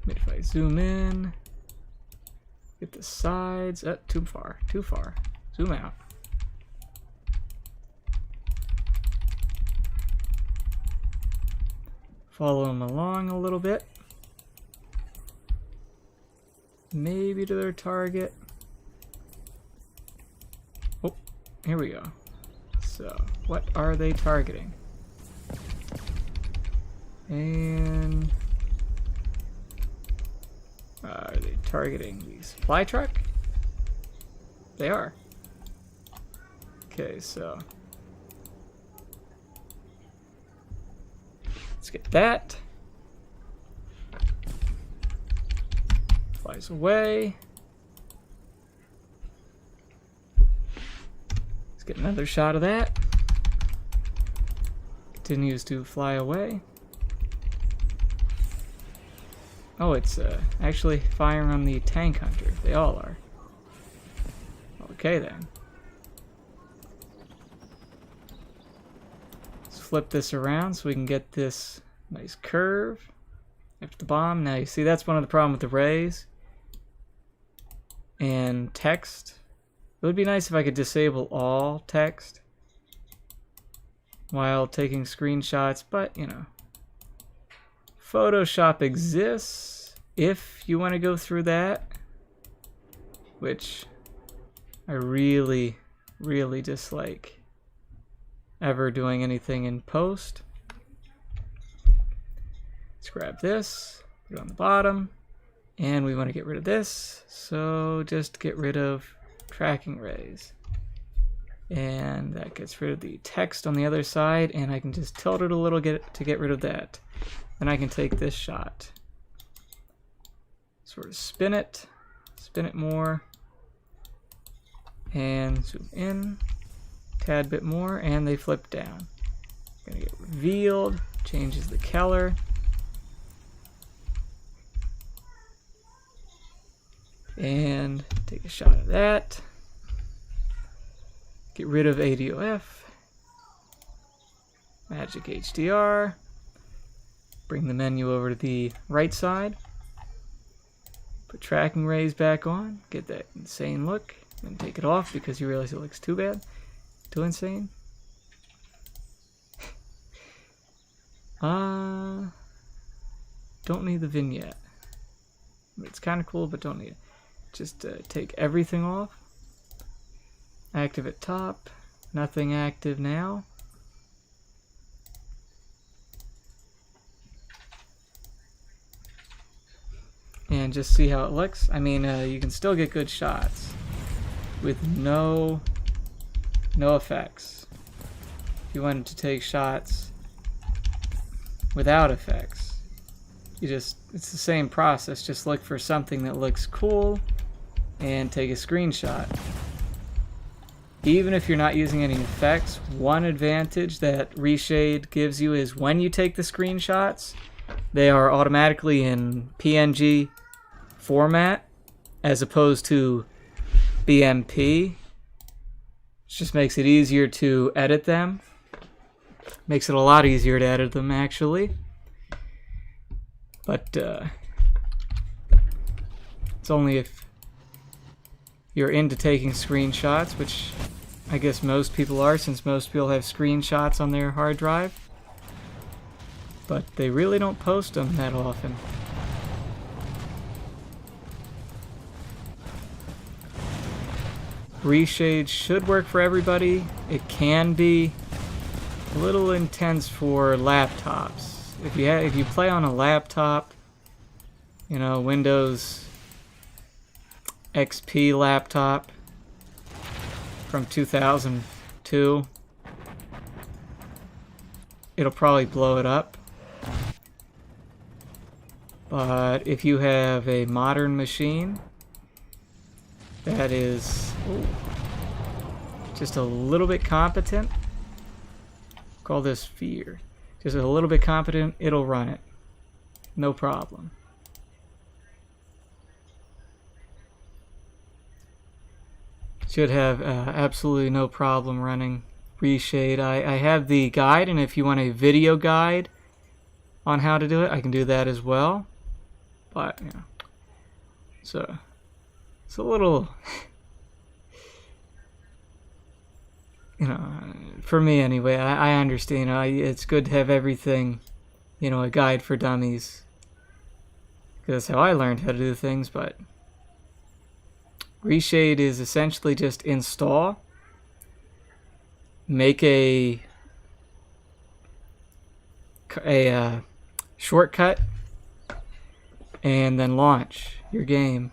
Maybe if I zoom in, get the sides. Too far, too far. Zoom out. Follow them along a little bit. Maybe to their target. Oh, here we go. So, what are they targeting? And are they targeting the supply truck? They are. Okay, so let's get that. Flies away. Let's get another shot of that. Continues to fly away. Oh, it's actually firing on the tank hunter. They all are. Okay then. Let's flip this around so we can get this nice curve after the bomb. Now you see that's one of the problems with the rays and text. It would be nice if I could disable all text while taking screenshots, but you know, Photoshop exists if you want to go through that, which I really, really dislike ever doing anything in post. Let's grab this, put it on the bottom, and we want to get rid of this, so just get rid of tracking rays. And that gets rid of the text on the other side, and I can just tilt it a little to get rid of that. Then I can take this shot, sort of spin it more, and zoom in a tad bit more, and they flip down. Gonna get revealed, changes the color. And take a shot of that. Get rid of ADOF. Magic HDR. Bring the menu over to the right side. Put tracking rays back on. Get that insane look. Then take it off because you realize it looks too bad. Too insane. Don't need the vignette. It's kind of cool, but don't need it. Just take everything off. Active at top. Nothing active now. And just see how it looks. I mean, you can still get good shots with no effects. If you wanted to take shots without effects, it's the same process. Just look for something that looks cool and take a screenshot. Even if you're not using any effects, one advantage that ReShade gives you is when you take the screenshots, they are automatically in PNG format as opposed to BMP. It just makes it easier to edit them. Makes it a lot easier to edit them, actually. But it's only if you're into taking screenshots, which I guess most people are, since most people have screenshots on their hard drive. But they really don't post them that often. ReShade should work for everybody. It can be a little intense for laptops. If you play on a laptop, you know, Windows XP laptop from 2002, it'll probably blow it up. But if you have a modern machine that is just a little bit competent, call this fear, just a little bit competent, it'll run it. No problem. Should have absolutely no problem running ReShade. I have the guide, and if you want a video guide on how to do it, I can do that as well. But, you know, so it's a little, you know, for me anyway, I understand. It's good to have everything, you know, a guide for dummies. Because that's how I learned how to do things, but ReShade is essentially just install, make a shortcut, and then launch your game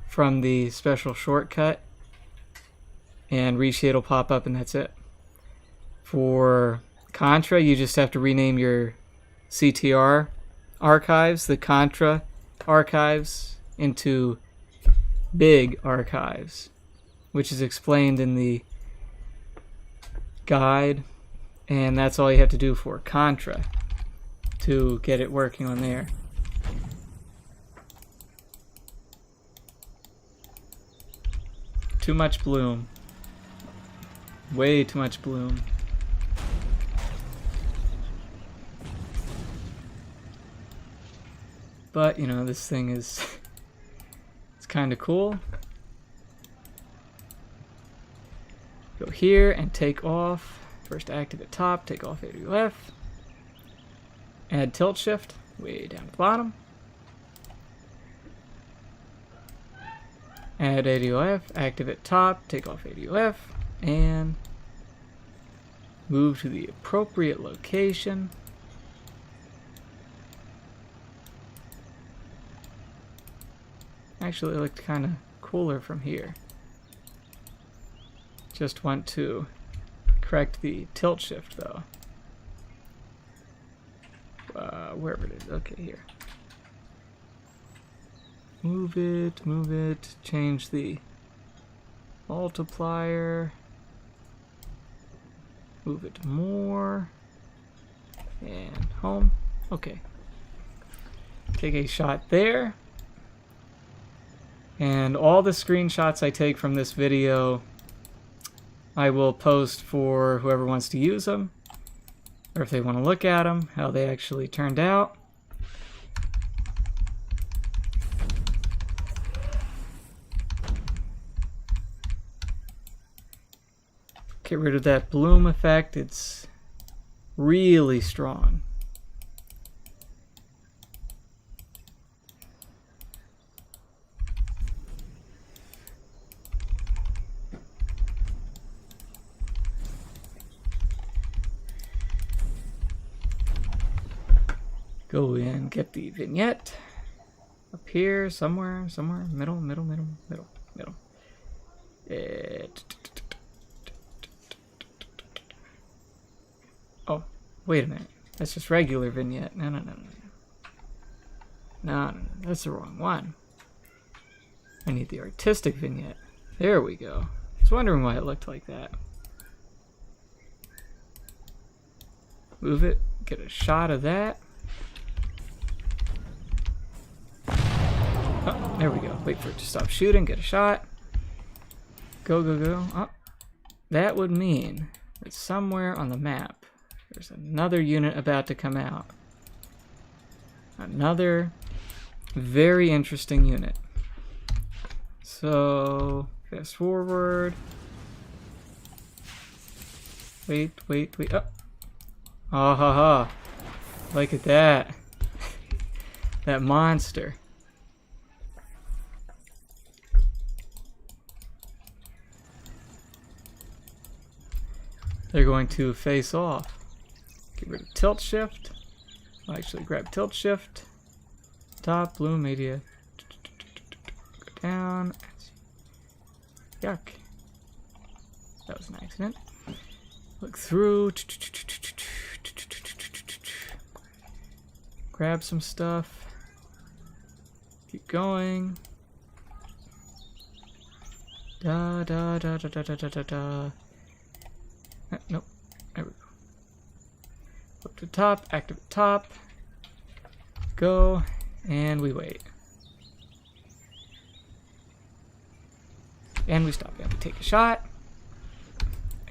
from the special shortcut, and ReShade will pop up, and that's it. For Contra, you just have to rename your CTR archives, the Contra archives, into big archives, which is explained in the guide, and that's all you have to do for Contra to get it working on there. Too much bloom. Way too much bloom. But, you know, this thing is it's kind of cool. Go here and take off. First active at top, take off AWF. Add tilt shift way down at the bottom. Add AWF, active at top, take off AWF, and move to the appropriate location. Actually, it looked kind of cooler from here. Just want to correct the tilt shift though. Wherever it is. Okay, here. Move it, change the multiplier. Move it more. And home. Okay. Take a shot there. And all the screenshots I take from this video, I will post for whoever wants to use them, or if they want to look at them, how they actually turned out. Get rid of that bloom effect, it's really strong. Go in, get the vignette up here, somewhere, middle. Oh, wait a minute. That's just regular vignette. No, that's the wrong one. I need the artistic vignette. There we go. I was wondering why it looked like that. Move it, get a shot of that. Oh, there we go. Wait for it to stop shooting, get a shot. Go. Oh, that would mean that somewhere on the map, there's another unit about to come out. Another very interesting unit. So, fast forward. Wait. Oh. Ah ha ha. Look at that. That monster. They're going to face off. Get rid of tilt shift. I'll actually grab tilt shift. Top, bloom, media. Go down. Yuck. That was an accident. Look through. Grab some stuff. Keep going. Da da da da da da da da da. Nope. There we go. Up to top, active top. Go, and we wait. And we stop, and we take a shot.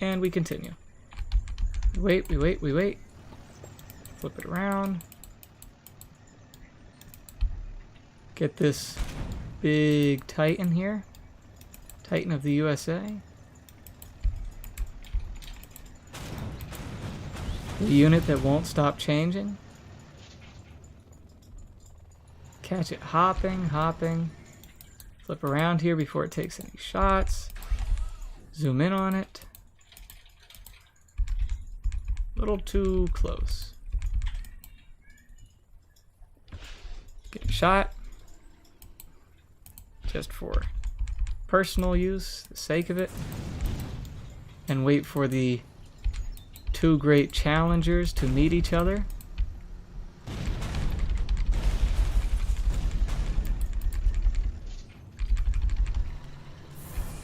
And we continue. We wait, we wait, we wait. Flip it around. Get this big Titan here. Titan of the USA. The unit that won't stop changing. Catch it hopping, hopping. Flip around here before it takes any shots. Zoom in on it. A little too close. Get a shot. Just for personal use, the sake of it. And wait for the two great challengers to meet each other.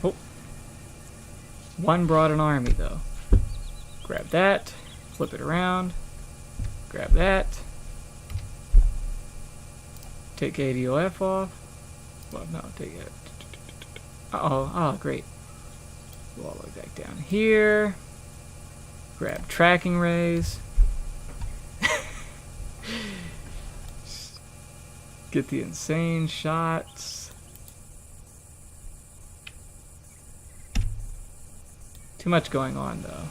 Oh. One brought an army though. Grab that, flip it around, grab that, take ADOF off. Well, no, take it. Uh-oh, oh, great. Go all the way back down here. Grab tracking rays. Get the insane shots. Too much going on, though.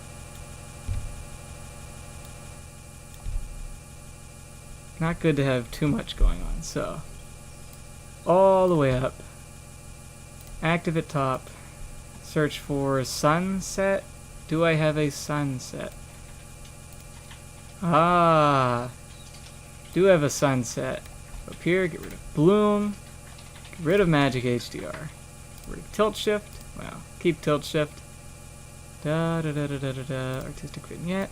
Not good to have too much going on, so all the way up, active at top, search for sunset. Do I have a sunset? Ah, do have a sunset. Up here, get rid of bloom, get rid of magic HDR, get rid of tilt shift. Wow, keep tilt shift. Da da da da da da da. Artistic vignette.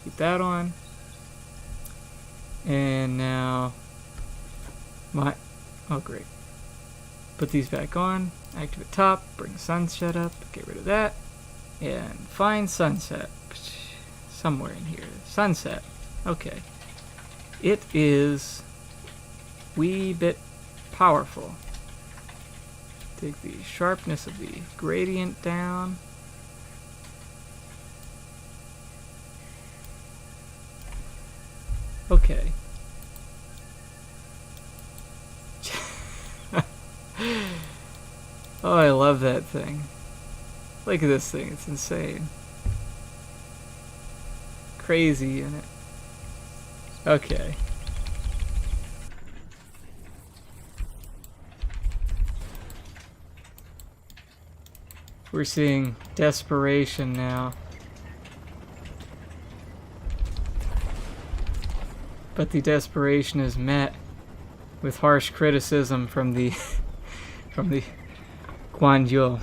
Keep that on. And now oh great. Put these back on, active at top, bring the sunset up, get rid of that, and find sunset. Somewhere in here. Sunset. Okay. It is wee bit powerful. Take the sharpness of the gradient down. Okay. Oh, I love that thing. Look at this thing, it's insane. Crazy unit. Okay. We're seeing desperation now. But the desperation is met with harsh criticism from the from the Guanyu.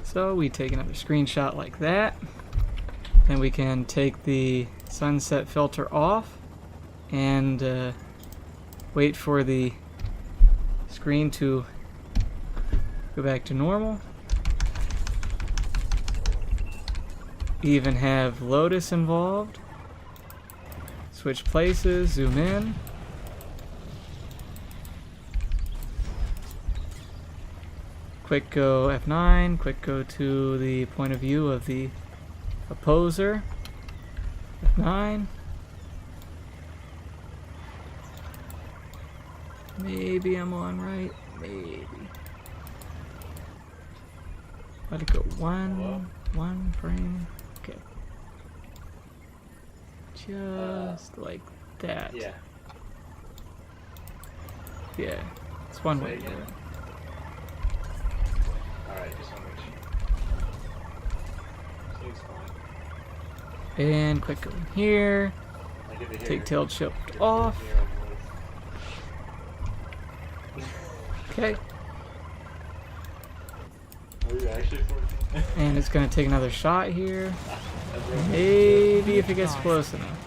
So we take another screenshot like that, and we can take the sunset filter off and wait for the screen to go back to normal. Even have Lotus involved. Switch places, zoom in. Quick go F9, quick go to the point of view of the opposer. F9. Maybe I'm on right, maybe. Let it go one frame. Okay. Just like that. Yeah. Yeah. It's one way to do it. Alright, just want to make sure. Seems fine. And quick go in here. Take tilt shift off. Okay. Are you actually 14? And it's gonna take another shot here. Maybe if it gets close enough.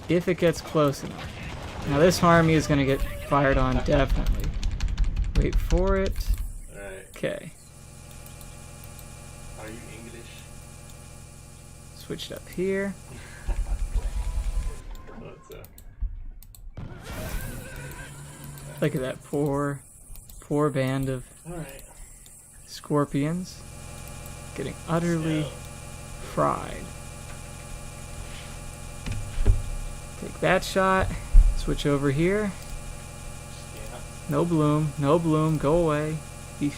if it gets close enough. Now this Harmony is gonna get fired on, definitely. Wait for it. Alright. Okay. Are you English? Switched up here. What's up? Look at that poor band of Alright. scorpions getting utterly fried. Take that shot. Switch over here. Yeah. No bloom. No bloom. Go away. Eesh.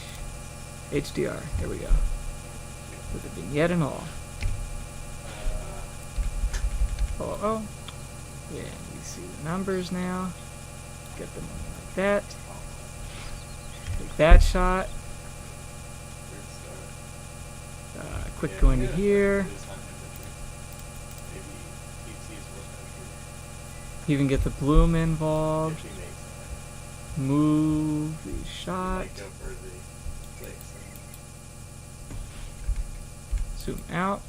HDR. There we go. With a vignette and all. Oh. Yeah, we see the numbers now. Get them like that. Take that shot. Quick go into here. Even get the bloom involved. Move the shot. Zoom out.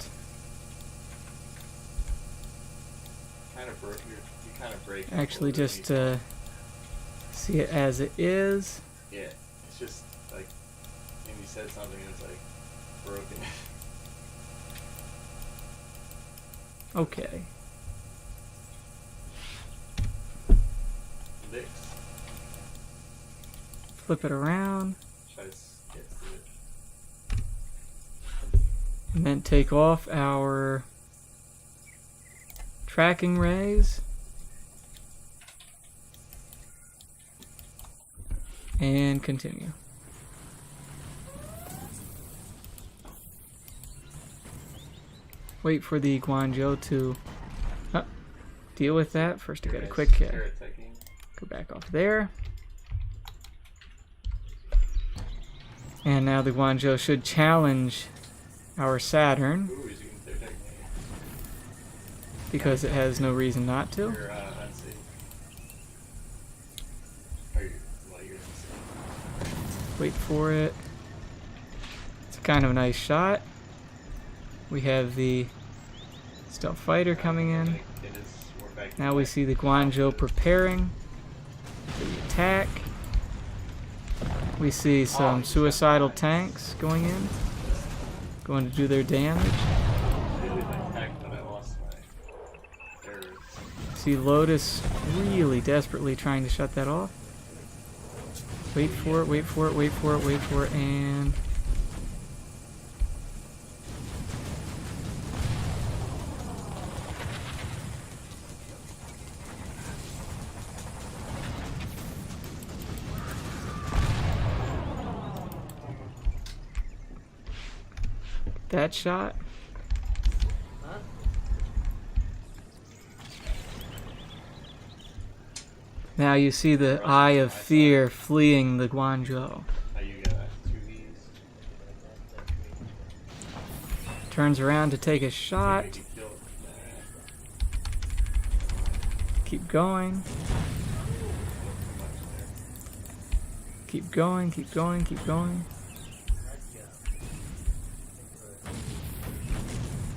You kind of break. Actually, just see it as it is. Yeah, it's just like, and you said something and it's like broken. Okay. Licks. Flip it around. Try to get to it. And then take off our tracking rays. And continue. Wait for the Guangzhou to deal with that. First, I got a quick go back off there. And now the Guangzhou should challenge our Saturn because it has no reason not to. Wait for it. It's kind of a nice shot. We have the stealth fighter coming in. Now we see the Guangzhou preparing for the attack. We see some suicidal tanks going in, going to do their damage. See Lotus really desperately trying to shut that off. Wait for it, wait for it, wait for it, wait for it, and... that shot. Now you see the eye of fear fleeing the Guangzhou. Turns around to take a shot. Keep going. Keep going, keep going, keep going.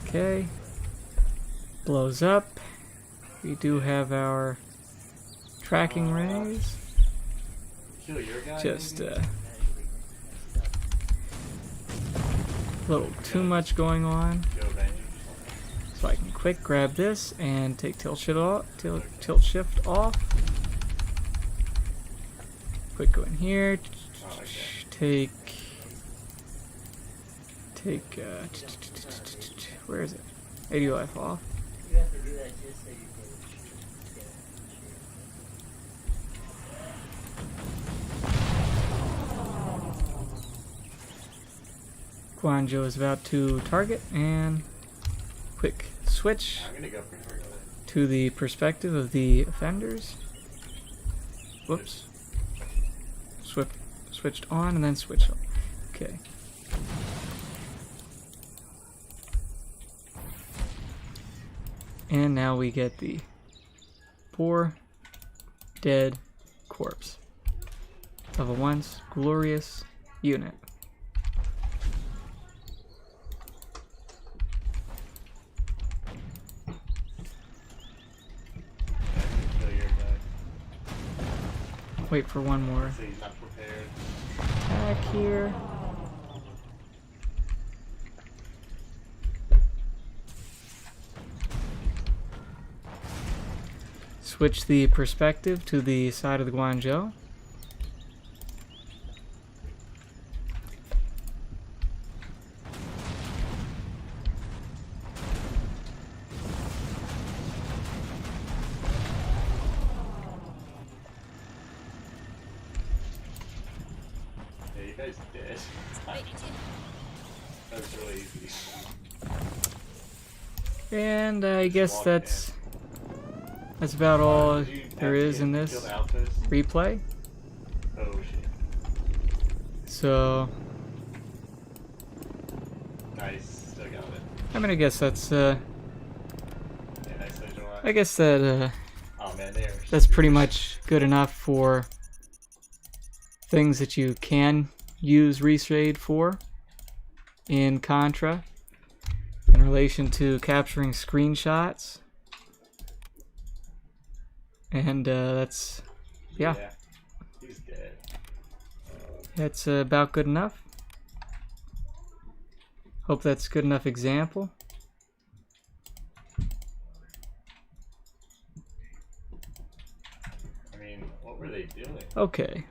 Okay. Blows up. We do have our tracking rays. Just a little too much going on. So I can quick grab this and take tilt shift off. Quick go in here. Take where is it? ADOF off. Guangzhou is about to target and quick switch to the perspective of the offenders. Whoops. Switched on and then switched off. Okay. And now we get the poor dead corpse of a once glorious unit. wait for one more. So he's not prepared. Back here. Switch the perspective to the side of the Guangzhou. Yeah, you guys dead. That was really easy. And I guess Walk that's about all Did you there have to is get in kill this the outpost? replay. Oh shit. So, Nice, still got it. I mean, I guess that's, Yeah, nice laser line. I guess that, Oh man, they are that's pretty much good enough for things that you can use ReShade for in Contra in relation to capturing screenshots. And that's, yeah, He's dead. that's about good enough. Hope that's good enough example. I mean, what were they doing? Okay.